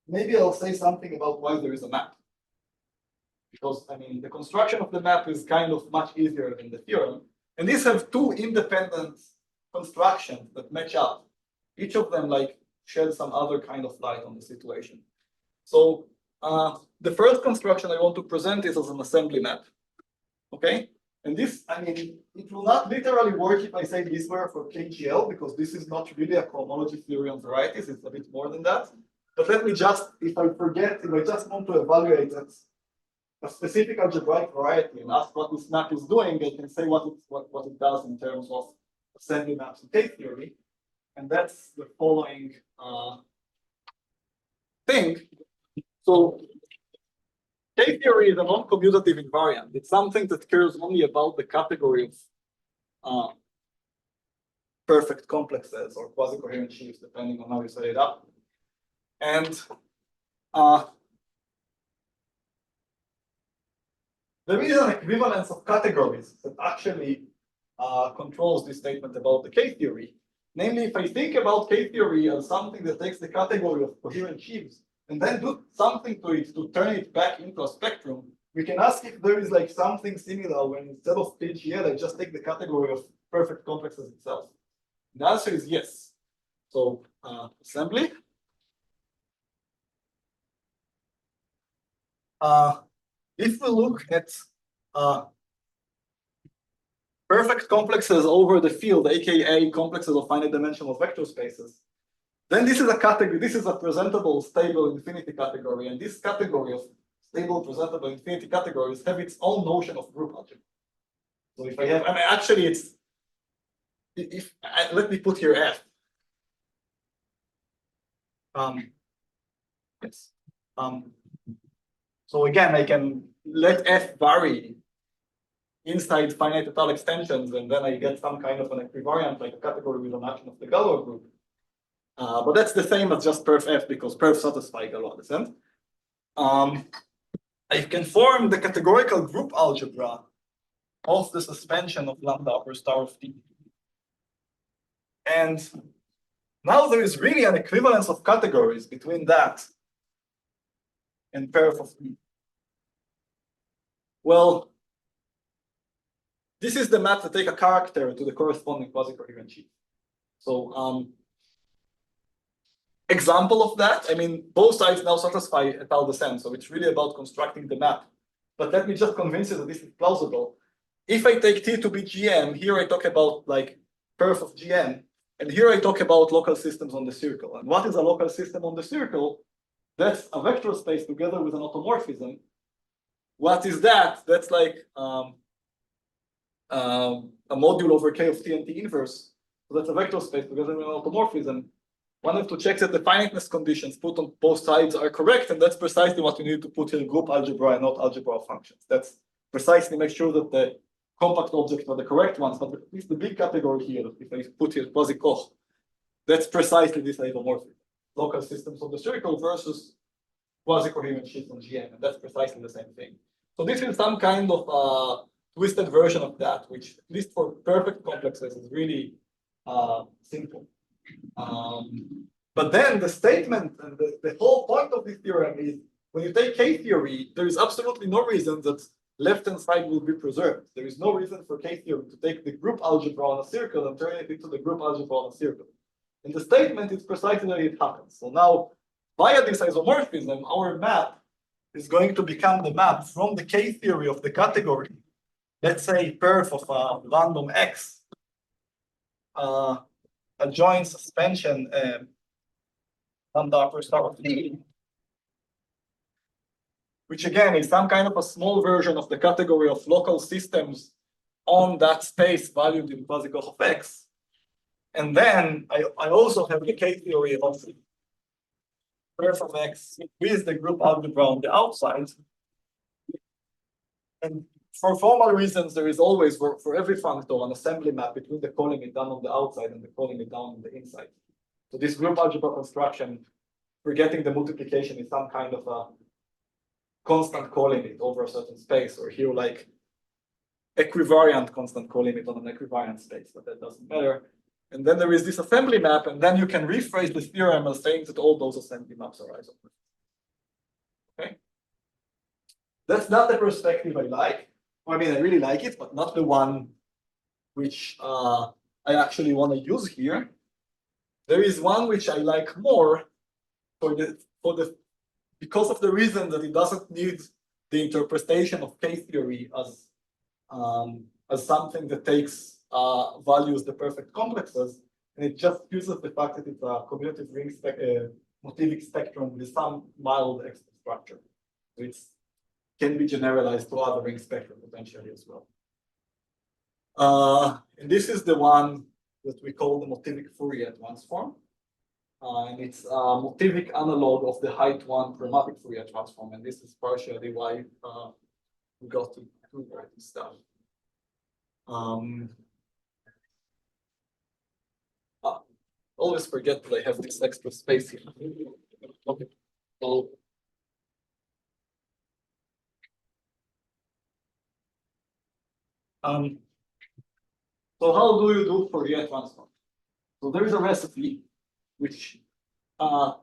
Maybe I'll say something about why there is a map. Because I mean the construction of the map is kind of much easier than the theorem. And these have two independent constructions that match up. Each of them like shed some other kind of light on the situation. So the first construction I want to present is as an assembly map. Okay, and this, I mean, it will not literally work if I say this were for KGL, because this is not really a cohomology theory on varieties, it's a bit more than that. But let me just, if I just want to evaluate a specific algebraic variety and ask what this map is doing, I can say what it does in terms of assembly maps and K-theory. And that's the following thing. So K-theory is a non-commutative invariant. It's something that cares only about the category of perfect complexes or quasi-coherent sheaves, depending on how you set it up. And there is an equivalence of categories that actually controls this statement about the K-theory. Namely, if I think about K-theory as something that takes the category of coherent sheaves and then do something to it to turn it back into a spectrum, we can ask if there is like something similar when instead of KGL, I just take the category of perfect complexes itself. The answer is yes. So assembly. If we look at perfect complexes over the field, aka complexes of finite dimensional vector spaces, then this is a category, this is a presentable stable infinity category, and this category of stable presentable infinity categories have its own notion of group algebra. So if I have, I mean, actually it's, let me put here F. Yes. So again, I can let F vary inside finite total extensions, and then I get some kind of an equivariant, like a category with an action of the Galois group. But that's the same as just perf F, because perf satisfy Galois descent. I can form the categorical group algebra of the suspension of lambda upper star of T. And now there is really an equivalence of categories between that and perf of T. Well, this is the map to take a character to the corresponding quasi-coherent sheet. So example of that, I mean, both sides now satisfy étale descent, so it's really about constructing the map. But let me just convince you that this is plausible. If I take T to be Gm, here I talk about like perf of Gn, and here I talk about local systems on the circle. And what is a local system on the circle? That's a vector space together with an automorphism. What is that? That's like a module over K of T and T inverse. So that's a vector space together with an automorphism. One have to check that the finiteness conditions put on both sides are correct, and that's precisely what we need to put in group algebra and not algebra of functions. That's precisely make sure that the compact objects are the correct ones, but at least the big category here, if I put here quasi-Koch, that's precisely this isomorphism. Local systems on the circle versus quasi-coherent sheets on GM, and that's precisely the same thing. So this is some kind of twisted version of that, which at least for perfect complexes is really simple. But then the statement and the whole point of this theorem is when you take K-theory, there is absolutely no reason that left-hand side will be preserved. There is no reason for K-theory to take the group algebra on a circle and turn it into the group algebra on a circle. In the statement, it's precisely that it happens. So now, via this isomorphism, our map is going to become the map from the K-theory of the category, let's say perf of a random X, a joint suspension lambda upper star of T, which again is some kind of a small version of the category of local systems on that space valued in quasi-Koch of X. And then I also have the K-theory of perf of X with the group algebra on the outside. And for formal reasons, there is always, for every functor, an assembly map between the calling it down on the outside and the calling it down on the inside. So this group algebra construction, forgetting the multiplication, is some kind of a constant colimit over a certain space, or here like equivariant constant colimit on an equivariant space, but that doesn't matter. And then there is this assembly map, and then you can rephrase this theorem as saying that all those assembly maps are isomorphic. Okay? That's not the perspective I like. I mean, I really like it, but not the one which I actually want to use here. There is one which I like more because of the reason that it doesn't need the interpretation of K-theory as something that takes values the perfect complexes, and it just uses the fact that it's a commutative ring Motivic spectrum with some mild extra structure. So it can be generalized to other ring spectra potentially as well. And this is the one that we call the Motivic Fourier transform. And it's a Motivic analog of the height one chromatic Fourier transform. And this is partially why we got to do this stuff. Always forget that I have this extra space here. Okay. So how do you do Fourier transform? So there is a recipe, which I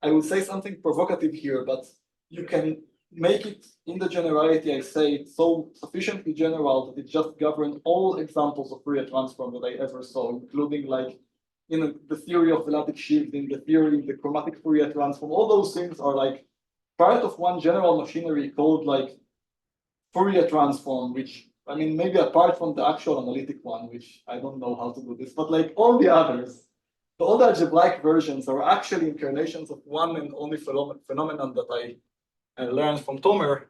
will say something provocative here, but you can make it in the generality I say so sufficiently general that it just governs all examples of Fourier transform that I ever saw, including like the theory of velocic shifting, the theory of the chromatic Fourier transform. All those things are like part of one general machinery called like Fourier transform, which I mean, maybe apart from the actual analytic one, which I don't know how to do this, but like all the others, all the algebraic versions are actually incarnations of one and only phenomenon that I learned from Tomer.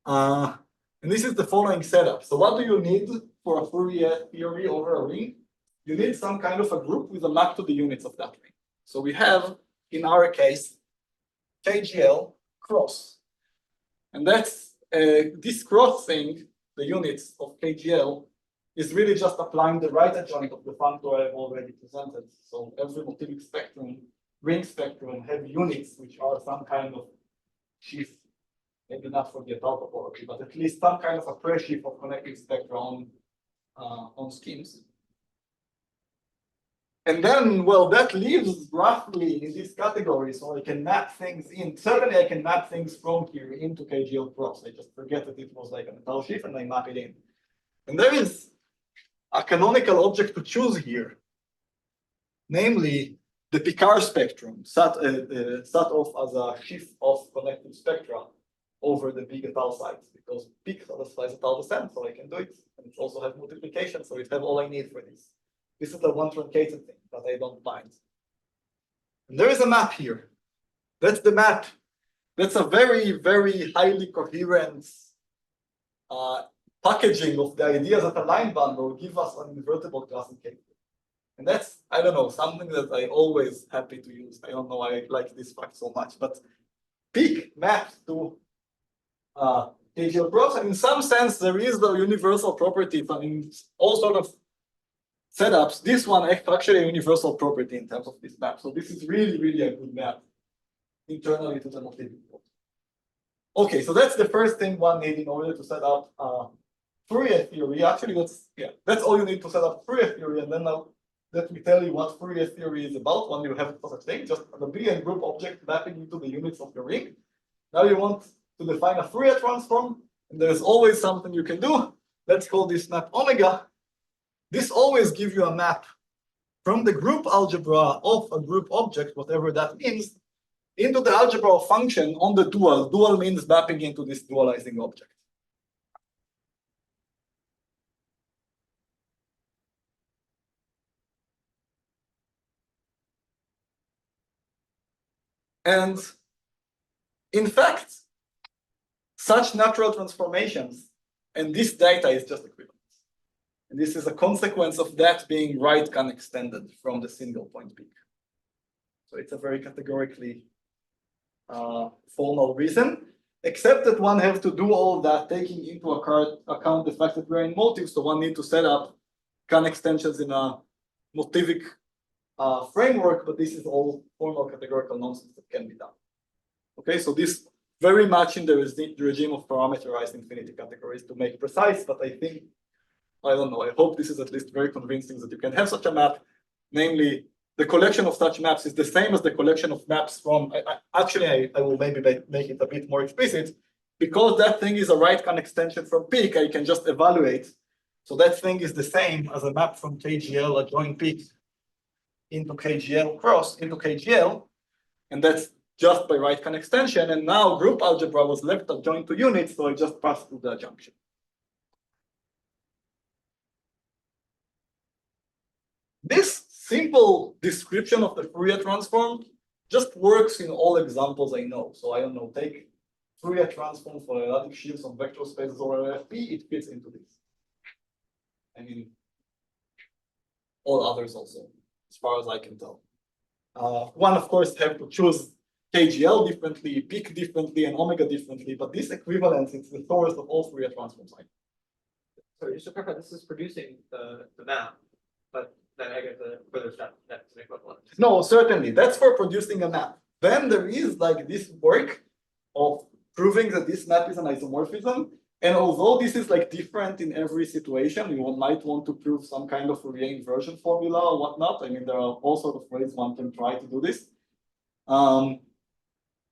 And this is the following setup. So what do you need for a Fourier theory over a ring? You need some kind of a group with a map to the units of that ring. So we have, in our case, KGL cross. And that's this cross thing, the units of KGL, is really just applying the right adjoint of the functor I've already presented. So every Motivic spectrum, ring spectrum, have units which are some kind of sheaf, maybe not for the topology, but at least some kind of a pressure of connecting spectra on schemes. And then, well, that leaves roughly in this category, so I can map things in. Certainly, I can map things from here into KGL cross. I just forget that it was like a metal sheaf and I map it in. And there is a canonical object to choose here, namely the Picard spectrum, set off as a sheaf of connected spectra over the big Étale sites, because Pic satisfies Étale descent, so I can do it. And it also has multiplication, so it has all I need for this. This is the one truncated thing that I don't bind. And there is a map here. That's the map. That's a very, very highly coherent packaging of the ideas that a line bundle give us an invertible classification. And that's, I don't know, something that I always happy to use. I don't know why I like this fact so much, but Pic maps to KGL cross, and in some sense there is the universal property. I mean, all sort of setups. This one actually a universal property in terms of this map. So this is really, really a good map internally to the Motivic. Okay, so that's the first thing one needs in order to set up Fourier theory. Actually, that's all you need to set up Fourier theory, and then now let me tell you what Fourier theory is about. When you have such a thing, just the B and group object mapping into the units of the ring. Now you want to define a Fourier transform, and there's always something you can do. Let's call this map omega. This always gives you a map from the group algebra of a group object, whatever that means, into the algebra of function on the dual. Dual means mapping into this dualizing object. And in fact, such natural transformations, and this data is just equivalent. And this is a consequence of that being right-can extended from the single point peak. So it's a very categorically formal reason, except that one has to do all that, taking into account the fact that we're in motive, so one needs to set up can extensions in a Motivic framework, but this is all formal categorical nonsense that can be done. Okay, so this very much in the regime of parameterized infinity categories to make precise, but I think, I don't know, I hope this is at least very convincing that you can have such a map, namely the collection of such maps is the same as the collection of maps from, I will maybe make it a bit more explicit, because that thing is a right-can extension from peak, I can just evaluate. So that thing is the same as a map from KGL adjoint peak into KGL cross into KGL, and that's just by right-can extension, and now group algebra was left adjoint to units, so I just passed through the adjunction. This simple description of the Fourier transform just works in all examples I know. So I don't know, take Fourier transform for analytic sheaves on vector spaces or LFP, it fits into this. I mean, all others also, as far as I can tell. One, of course, have to choose KGL differently, peak differently, and omega differently, but this equivalence is the source of all Fourier transforms. Sorry, just to clarify, this is producing the map, but then I get the further step, that's an equivalent. No, certainly, that's for producing a map. Then there is like this work of proving that this map is an isomorphism, and although this is like different in every situation, you might want to prove some kind of Fourier inversion formula or whatnot. I mean, there are all sorts of ways one can try to do this.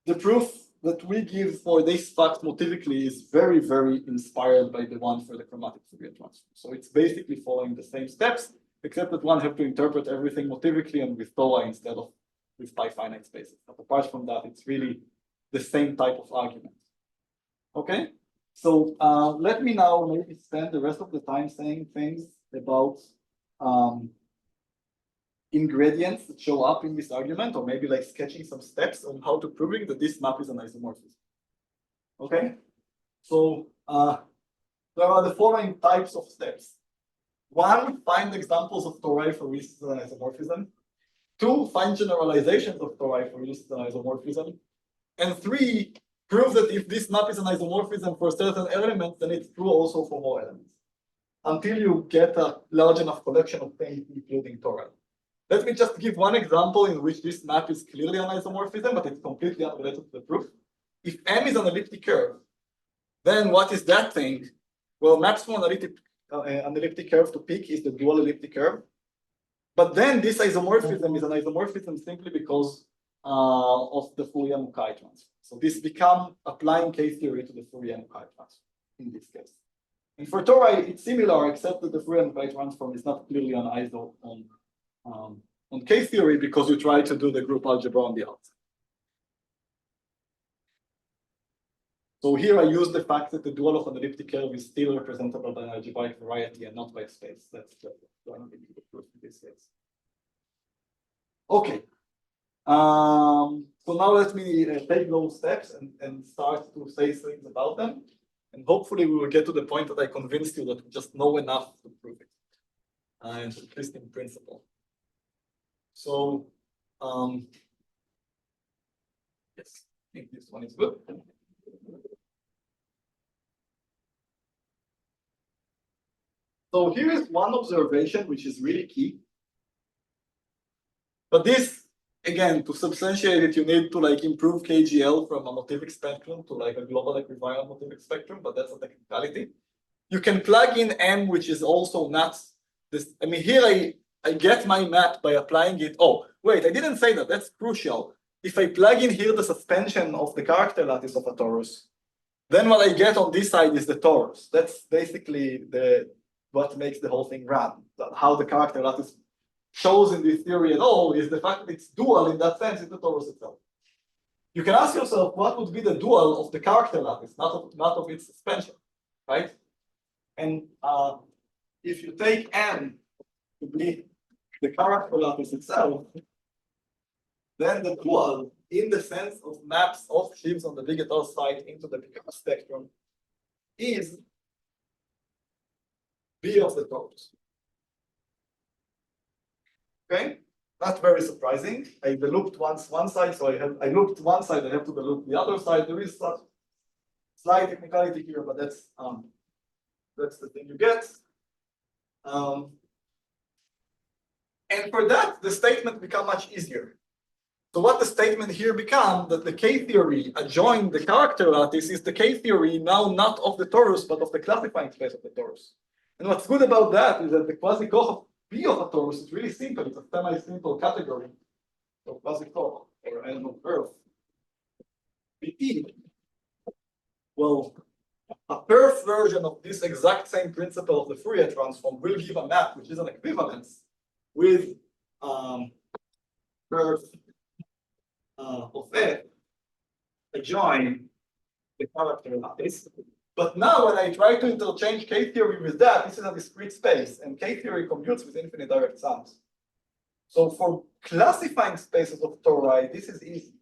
The proof that we give for this fact motivically is very, very inspired by the one for the chromatic Fourier transform. So it's basically following the same steps, except that one have to interpret everything motivically and with TOA instead of with pi finite spaces. But apart from that, it's really the same type of argument. Okay, so let me now maybe spend the rest of the time saying things about ingredients that show up in this argument, or maybe like sketching some steps on how to proving that this map is an isomorphism. Okay, so there are the following types of steps. One, find examples of tori for use as an isomorphism. Two, find generalizations of tori for use as an isomorphism. And three, prove that if this map is an isomorphism for certain elements, then it's true also for more elements. Until you get a large enough collection of things, including tori. Let me just give one example in which this map is clearly an isomorphism, but it's completely unrelated to the proof. If M is an elliptic curve, then what is that thing? Well, maps from an elliptic curve to peak is the dual elliptic curve. But then this isomorphism is an isomorphism simply because of the Fourier-Mukai transform. So this becomes applying K-theory to the Fourier-Mukai transform in this case. And for tori, it's similar, except that the Fourier-Mukai transform is not clearly an iso on K-theory because you try to do the group algebra on the outside. So here I use the fact that the dual of an elliptic curve is still representable by an algebraic variety and not by space. That's the proof in this case. Okay. So now let me take those steps and start to say things about them. And hopefully we will get to the point that I convinced you that we just know enough to prove it. And at least in principle. So, yes, I think this one is good. So here is one observation which is really key. But this, again, to substantiate it, you need to like improve KGL from a Motivic spectrum to like a global equivariant Motivic spectrum, but that's a technicality. You can plug in M, which is also not this. I mean, here I get my map by applying it. Oh, wait, I didn't say that. That's crucial. If I plug in here the suspension of the character lattice of a torus, then what I get on this side is the torus. That's basically what makes the whole thing run. How the character lattice shows in this theory at all is the fact that it's dual in that sense in the torus itself. You can ask yourself what would be the dual of the character lattice, not of its suspension, right? And if you take M to be the character lattice itself, then the dual in the sense of maps of sheaves on the digital side into the Picard spectrum is B of the torus. Okay, not very surprising. I looped one side, so I looped one side. I have to loop the other side. There is such slight technicality here, but that's the thing you get. And for that, the statement become much easier. So what the statement here become that the K-theory adjoining the character lattice is the K-theory now not of the torus, but of the classifying space of the torus. And what's good about that is that the quasi-Koch B of a torus is really simple. It's a semi-simple category. So quasi-Koch or element Earth. BT. Well, a perf version of this exact same principle of the Fourier transform will give a map which is an equivalence with perf of F adjoin the character lattice. But now when I try to interchange K-theory with that, this is a discrete space, and K-theory computes with infinite direct sums. So for classifying spaces of tori, this is easy.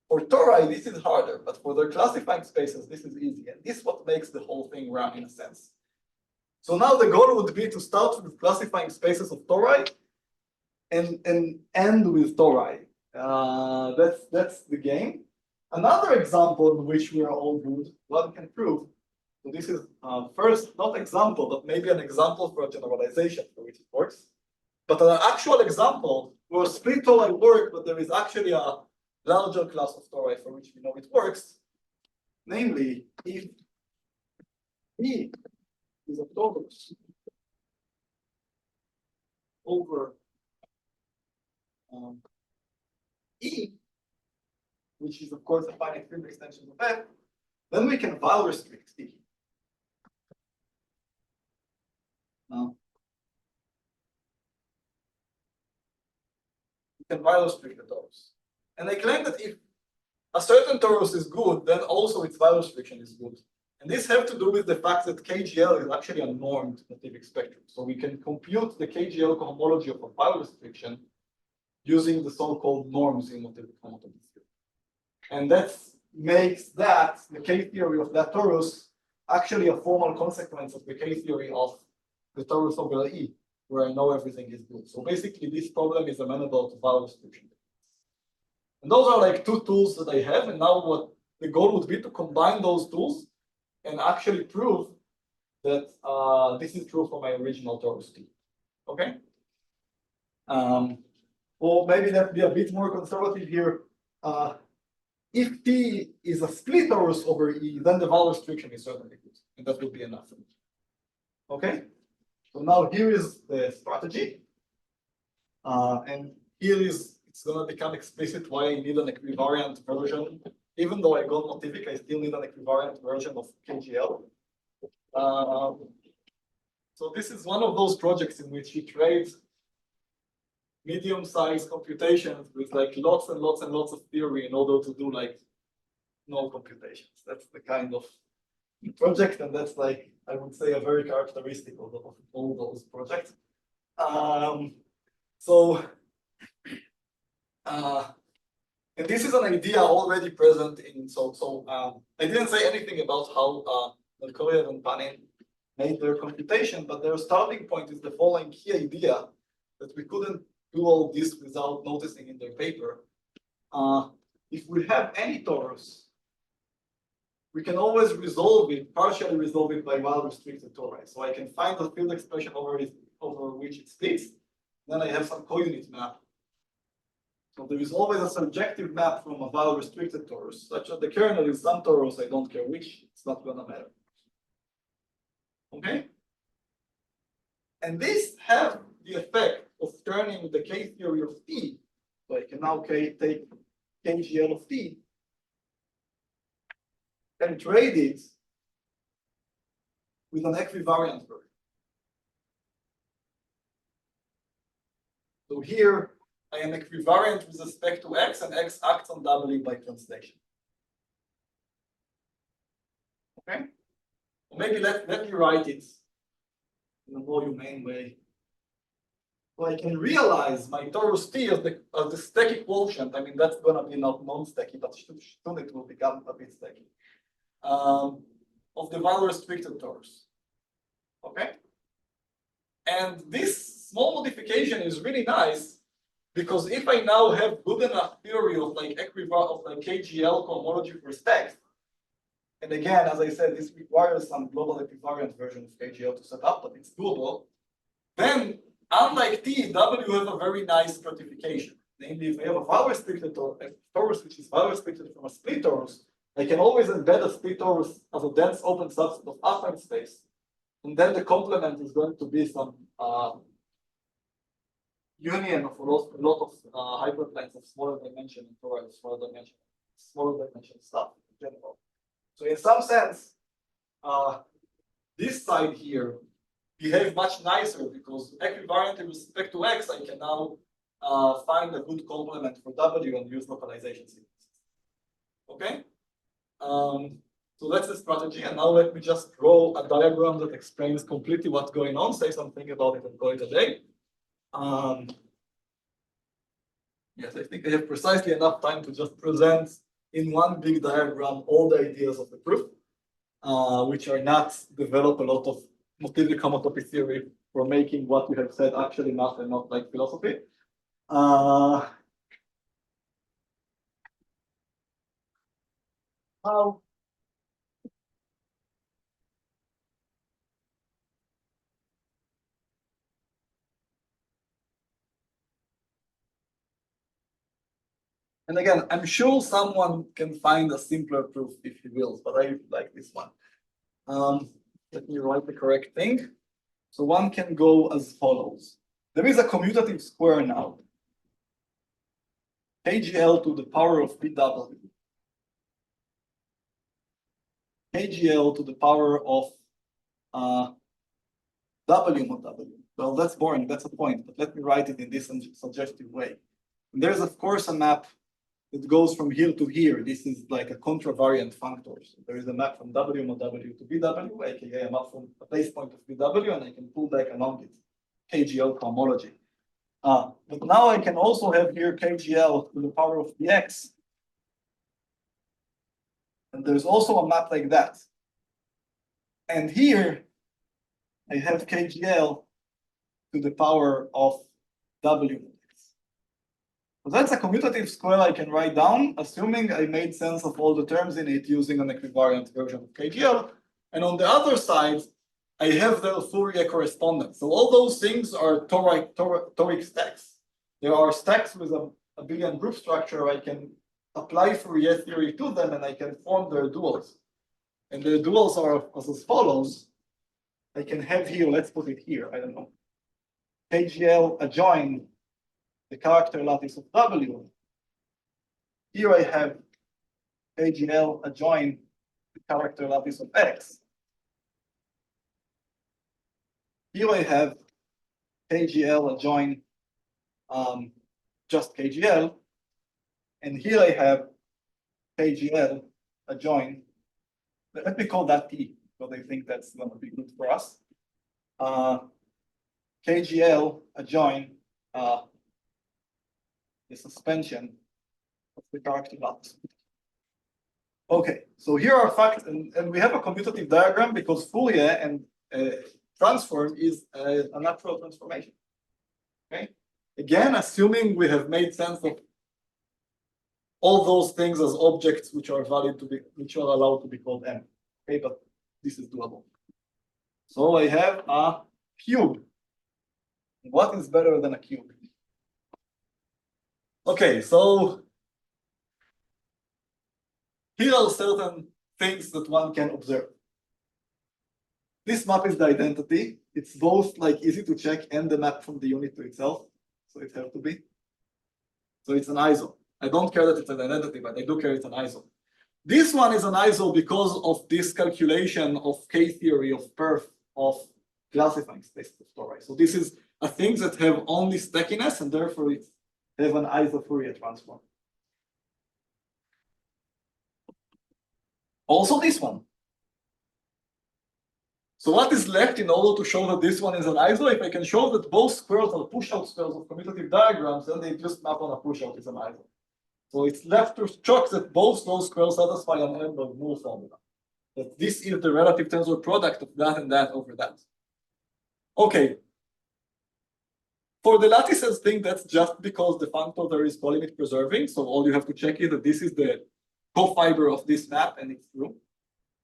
For tori, this is harder, but for their classifying spaces, this is easy. And this is what makes the whole thing run in a sense. So now the goal would be to start with classifying spaces of tori and end with tori. That's the game. Another example in which we are all good, one can prove. So this is first, not example, but maybe an example for a generalization for which it works. But an actual example where split tori work, but there is actually a larger class of tori for which we know it works. Namely, if E is a torus over E, which is of course a finite field extension of F, then we can val restrict E. We can val restrict the torus. And I claim that if a certain torus is good, then also its val restriction is good. And this has to do with the fact that KGL is actually a normed Motivic spectrum. So we can compute the KGL homology of a val restriction using the so-called norms in Motivic homotopy theory. And that makes that, the K-theory of that torus, actually a formal consequence of the K-theory of the torus over E, where I know everything is good. So basically, this problem is amenable to val restriction. And those are like two tools that I have. And now what the goal would be to combine those tools and actually prove that this is true for my original torus T. Okay? Or maybe let's be a bit more conservative here. If T is a split torus over E, then the vowel restriction is certainly good, and that would be enough. Okay? So now here is the strategy. And here is, it's gonna become explicit why I need an equivariant version. Even though I got Motivic, I still need an equivariant version of KGL. So this is one of those projects in which you trade medium-sized computations with like lots and lots and lots of theory in order to do like no computations. That's the kind of project, and that's like, I would say, a very characteristic of all those projects. And this is an idea already present in, I didn't say anything about how Merkurjev-Panin made their computation, but their starting point is the following key idea that we couldn't do all this without noticing in their paper. If we have any torus, we can always resolve it, partially resolve it by well-restricted tori. So I can find the field expression over which it splits. Then I have some counit map. So there is always a surjective map from a well-restricted torus, such that the kernel is some torus, I don't care which, it's not gonna matter. Okay? And this has the effect of turning the K-theory of T. So I can now take KGL of T and trade it with an equivariant version. So here I am equivariant with respect to X, and X acts on W by translation. Okay? Or maybe let me write it in a more humane way. So I can realize my torus T as the stacky quotient. I mean, that's going to be not non-stacky, but soon it will become a bit stacky. Of the well-restricted torus. Okay? And this small modification is really nice, because if I now have good enough theory of like KGL homology for specs, and again, as I said, this requires some global equivariant version of KGL to set up, but it's doable, then unlike T, W have a very nice stratification. Namely, if I have a well-restricted torus, which is well-restricted from a split torus, I can always embed a split torus as a dense open subset of affine space. And then the complement is going to be some union of a lot of hyperplanes of smaller dimension and toroid smaller dimension stuff in general. So in some sense, this side here behave much nicer, because equivariant in respect to X, I can now find a good complement for W and use localization sequences. Okay? So that's the strategy. And now let me just draw a diagram that explains completely what's going on, say something about it, and call it a day. Yes, I think I have precisely enough time to just present in one big diagram all the ideas of the proof, which are not develop a lot of Motivic homotopy theory for making what you have said actually math and not like philosophy. How? And again, I'm sure someone can find a simpler proof if he wills, but I like this one. Let me write the correct thing. So one can go as follows. There is a commutative square now. KGL to the power of PW. KGL to the power of W mod W. Well, that's boring, that's a point, but let me write it in this suggestive way. And there's, of course, a map that goes from here to here. This is like a contravariant functor. So there is a map from W mod W to BW, aka a map from a base point of BW, and I can pull back along it, KGL homology. But now I can also have here KGL to the power of dx. And there's also a map like that. And here I have KGL to the power of W. So that's a commutative square I can write down, assuming I made sense of all the terms in it using an equivariant version of KGL. And on the other side, I have their Fourier correspondence. So all those things are toric stacks. There are stacks with a abelian group structure. I can apply Fourier theory to them and I can form their duals. And their duals are as follows. I can have here, let's put it here, I don't know. KGL adjoin the character lattice of W. Here I have KGL adjoin the character lattice of X. Here I have KGL adjoin just KGL. And here I have KGL adjoin. Let me call that T, because I think that's going to be good for us. KGL adjoin the suspension of the character lattice. Okay, so here are facts, and we have a commutative diagram because Fourier and transform is a natural transformation. Okay, again, assuming we have made sense of all those things as objects which are valid to be, which are allowed to be called M. Okay, but this is doable. So I have a cube. What is better than a cube? Okay, so here are certain things that one can observe. This map is the identity. It's both like easy to check and the map from the unit to itself. So it has to be. So it's an ISO. I don't care that it's an identity, but I do care it's an ISO. This one is an ISO because of this calculation of K-theory of perf of classifying spaces of tori. So this is a thing that have only stackiness and therefore it have an ISO Fourier transform. Also this one. So what is left in order to show that this one is an ISO? If I can show that both squares are push-out squares of commutative diagrams, then they just map on a push-out is an ISO. So it's left to check that both those squares satisfy an Ehrenberg null formula. That this is the relative tensor product of that and that over that. Okay. For the lattices thing, that's just because the functor there is colimit preserving. So all you have to check is that this is the co-fiber of this map and it's true.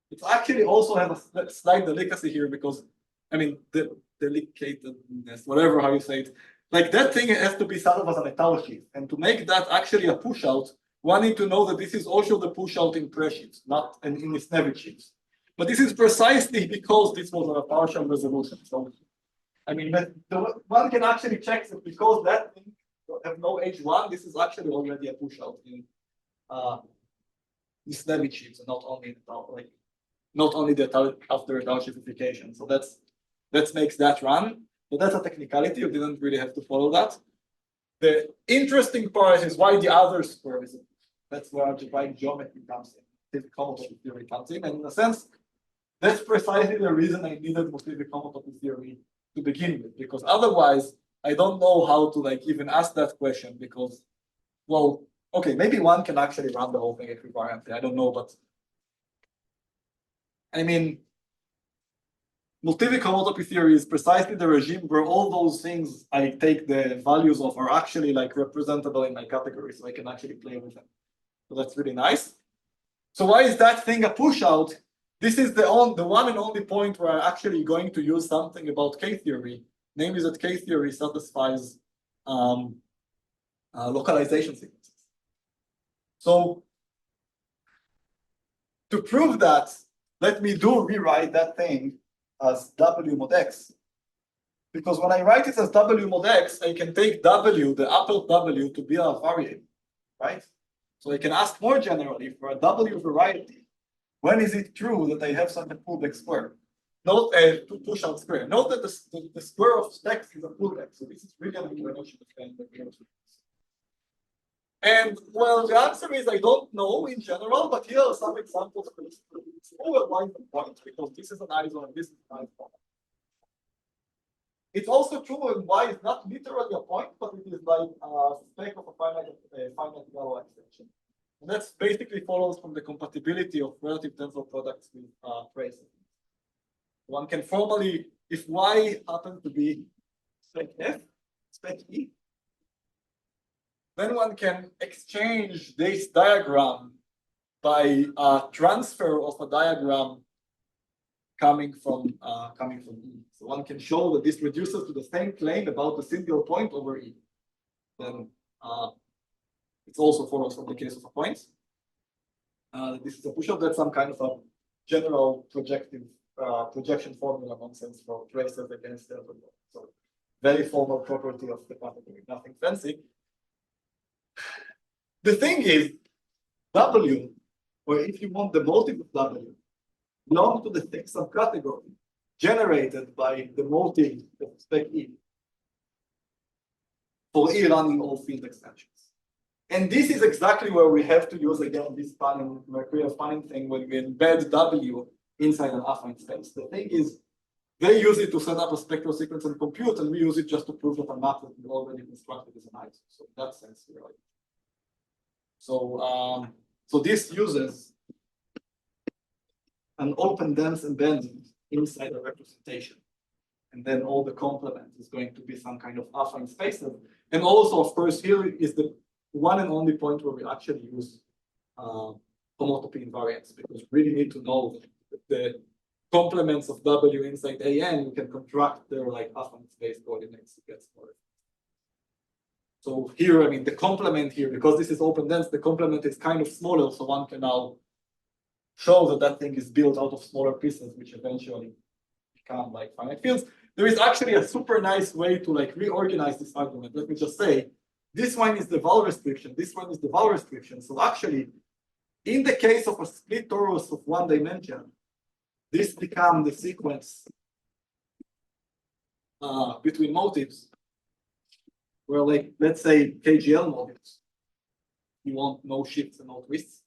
It actually also has a slight delicacy here because, I mean, the delicatedness, whatever how you say it, like that thing has to be thought of as an étale sheaf. And to make that actually a push out, one need to know that this is also the push out in press sheets, not in Misnevich sheets. But this is precisely because this was a partial resolution. So, I mean, one can actually check that because that thing have no H1, this is actually already a push out in Misnevich sheets, and not only like not only the after étale sheafification. So that makes that run. But that's a technicality. You didn't really have to follow that. The interesting part is why the other square is. That's where algebraic geometry comes in. Homotopy theory comes in, and in a sense, that's precisely the reason I needed Motivic homotopy theory to begin with, because otherwise I don't know how to like even ask that question. Because, well, okay, maybe one can actually run the whole thing equivariantly. I don't know, but I mean. Motivic homotopy theory is precisely the regime where all those things I take the values of are actually like representable in my category, so I can actually play with them. So that's really nice. So why is that thing a push out? This is the one and only point where I'm actually going to use something about K-theory, namely that K-theory satisfies localization sequences. So to prove that, let me rewrite that thing as W mod X. Because when I write it as W mod X, I can take W, the upper W, to be a variable, right? So I can ask more generally for a W variety, when is it true that I have such a pullback square? Note a push out square. Note that the square of X is a pullback. So this is really an explanation of kind of. And well, the answer is I don't know in general, but here are some examples of this. It's overline the point because this is an ISO and this is an ISO. It's also true in Y is not literally a point, but it is like a spec of a finite yellow extension. And that basically follows from the compatibility of relative tensor products with traces. One can formally, if Y happens to be spec F, spec E, then one can exchange this diagram by a transfer of a diagram coming from E. So one can show that this reduces to the same claim about the single point over E. Then it also follows from the case of a point. This is a push-up. That's some kind of a general projection formula nonsense for traces against the other. So very formal property of the category, nothing fancy. The thing is, W, or if you want the motive of W, belong to the thick subcategory generated by the motive of spec E for E running all field extensions. And this is exactly where we have to use again this Merkurjev-Panin thing when we embed W inside an affine space. The thing is, they use it to set up a spectral sequence and compute, and we use it just to prove that a map that we already constructed is an item. So in that sense, we're like. So this uses an open dense embedding inside a representation. And then all the complement is going to be some kind of affine spaces. And also, of course, here is the one and only point where we actually use homotopy invariants, because we really need to know that the complements of W inside AN, we can contract their like affine space coordinates to get smaller. So here, I mean, the complement here, because this is open dense, the complement is kind of smaller, so one can now show that that thing is built out of smaller pieces, which eventually become like finite fields. There is actually a super nice way to like reorganize this argument. Let me just say, this one is the vowel restriction, this one is the vowel restriction. So actually, in the case of a split torus of one dimension, this becomes the sequence between motives, where like, let's say KGL motives, you want no shifts and no twists.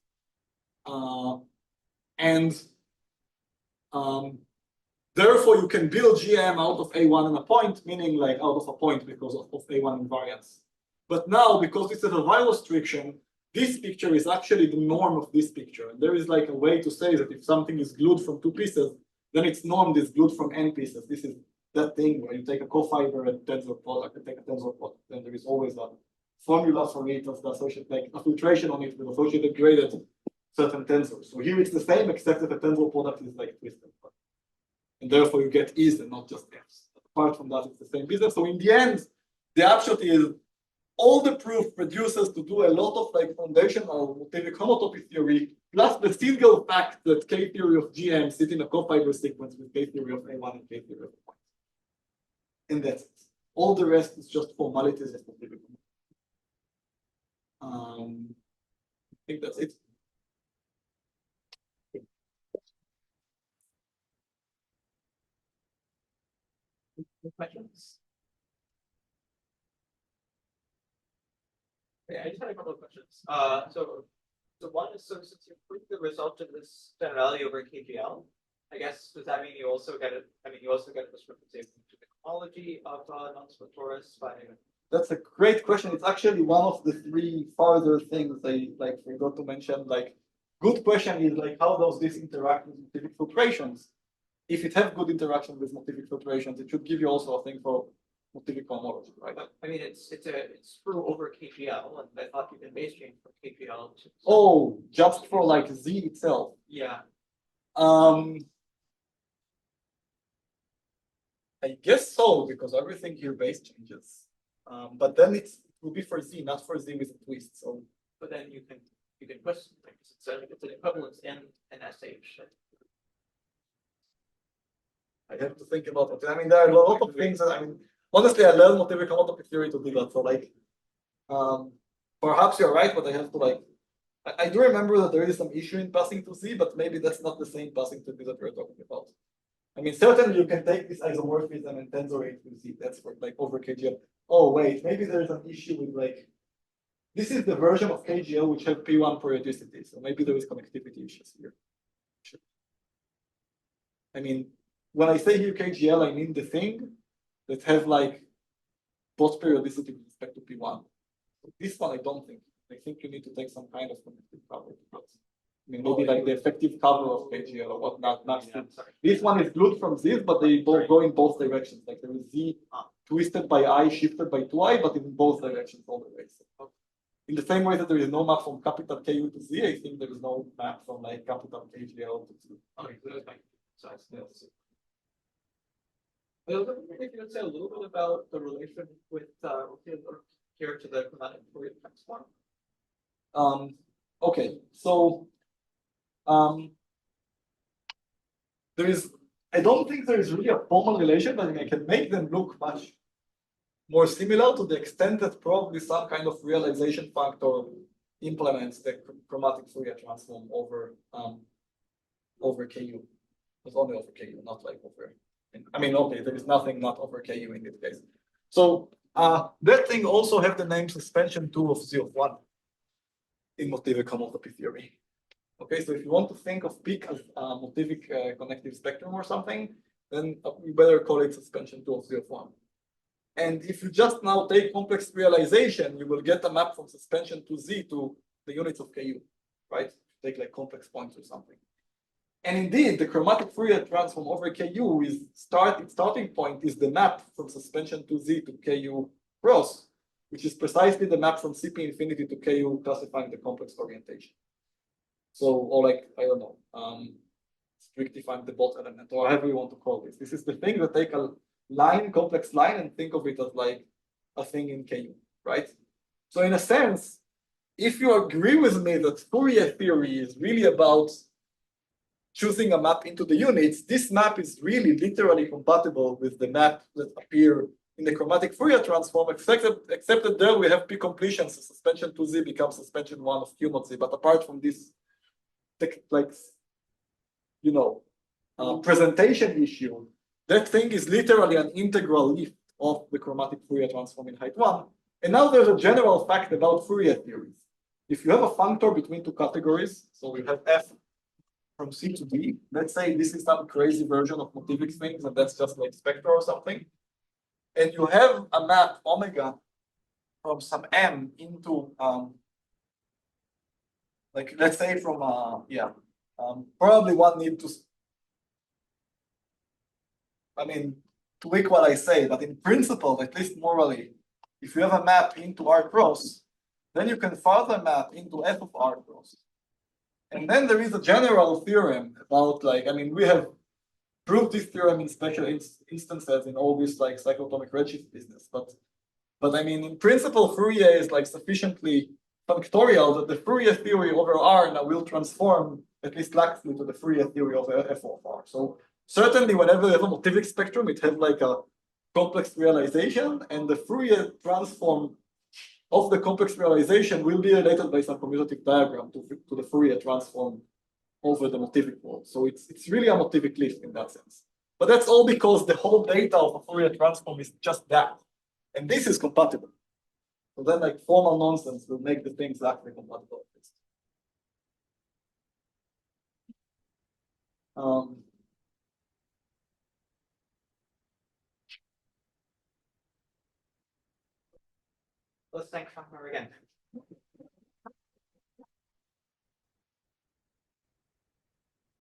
Therefore, you can build GM out of A1 and a point, meaning like out of a point because of A1 invariance. But now, because this is a vowel restriction, this picture is actually the norm of this picture. And there is like a way to say that if something is glued from two pieces, then its norm is glued from n pieces. This is that thing where you take a cofiber and tensor product, and take a tensor product. Then there is always a formula for it of the associated, like a filtration on it with associated graded certain tensors. So here it's the same, except that the tensor product is like twisted. And therefore you get E's and not just F's. Apart from that, it's the same business. So in the end, the upshot is all the proof reduces to do a lot of like foundational Motivic homotopy theory, plus the single fact that K-theory of GM sit in a cofiber sequence with K-theory of A1 and K-theory of A1. And that's it. All the rest is just formalities of Motivic homotopy. I think that's it. Questions? Yeah, I just had a couple of questions. So one is, so since you proved the result of this generality over KGL, I guess does that mean you also get it? I mean, you also get this representation to the homology of non-split torus by. That's a great question. It's actually one of the three further things I like forgot to mention. Like, good question is like, how does this interact with Motivic filtrations? If it have good interaction with Motivic filtrations, it should give you also a thing for Motivic homology, right? I mean, it's true over KGL, and I thought you can base change from KGL to. Oh, just for like Z itself. Yeah. I guess so, because everything here base changes. But then it will be for Z, not for Z with a twist. So, but then you can twist things. It's an equivalence in an SH. I have to think about it. I mean, there are a lot of things that I mean. Honestly, I learned Motivic homotopy theory to do that. So like, perhaps you're right, but I have to like. I do remember that there is some issue in passing to Z, but maybe that's not the same passing to Z that we're talking about. I mean, certainly you can take this isomorphism and tensor it with Z. That's for like over KGL. Oh wait, maybe there's an issue with like. This is the version of KGL which have P1 periodicity, so maybe there is connectivity issues here. Sure. I mean, when I say here KGL, I mean the thing that have like both periodicity with respect to P1. So this one I don't think. I think you need to take some kind of connective cover. I mean, maybe like the effective cover of KGL or whatnot. This one is glued from Z, but they both go in both directions. Like there is Z twisted by I, shifted by 2I, but in both directions all the way. So In the same way that there is no map from capital Ku to Z, I think there is no map from like capital KGL to Z. Okay, so that's my size. I was wondering if you would say a little bit about the relation with here to the chromatic Fourier transform. Okay, so I don't think there is really a formal relation, but I can make them look much more similar to the extent that probably some kind of realization factor implements the chromatic Fourier transform over Ku. It's only over Ku, not like over. I mean, okay, there is nothing not over Ku in this case. So that thing also have the name suspension 2 of Z of 1 in Motivic homotopy theory. Okay, so if you want to think of peak as a Motivic connective spectrum or something, then you better call it suspension 2 of Z of 1. And if you just now take complex realization, you will get a map from suspension to Z to the units of Ku, right? Take like complex points or something. And indeed, the chromatic Fourier transform over Ku is its starting point is the map from suspension to Z to Ku cross, which is precisely the map from CP infinity to Ku classifying the complex orientation. So, or like, I don't know, strictifying the bot element, or however you want to call this. This is the thing that take a line, complex line, and think of it as like a thing in Ku, right? So in a sense, if you agree with me that Fourier theory is really about choosing a map into the units, this map is really literally compatible with the map that appear in the chromatic Fourier transform, except that there we have p-completion, so suspension 2Z becomes suspension 1 of Q mod Z. But apart from this, like, you know, presentation issue, that thing is literally an integral lift of the chromatic Fourier transform in height 1. And now there's a general fact about Fourier theories. If you have a functor between two categories, so we have F from C to D, let's say this is some crazy version of Motivic things, and that's just like spectra or something. And you have a map omega from some M into, like, let's say from, probably one need to, I mean, tweak what I say, but in principle, at least morally, if you have a map into R cross, then you can further map into F of R cross. And then there is a general theorem about, like, I mean, we have proved this theorem in special instances in all this like cyclotomic redshift business, but I mean, in principle, Fourier is like sufficiently functorial that the Fourier theory over R now will transform at least laxly to the Fourier theory of F of R. So certainly, whenever you have a Motivic spectrum, it has like a complex realization, and the Fourier transform of the complex realization will be related by some commutative diagram to the Fourier transform over the Motivic world. So it's really a Motivic lift in that sense. But that's all because the whole data of a Fourier transform is just that. And this is compatible. So then like formal nonsense will make the thing exactly compatible. Let's thank Shachar again.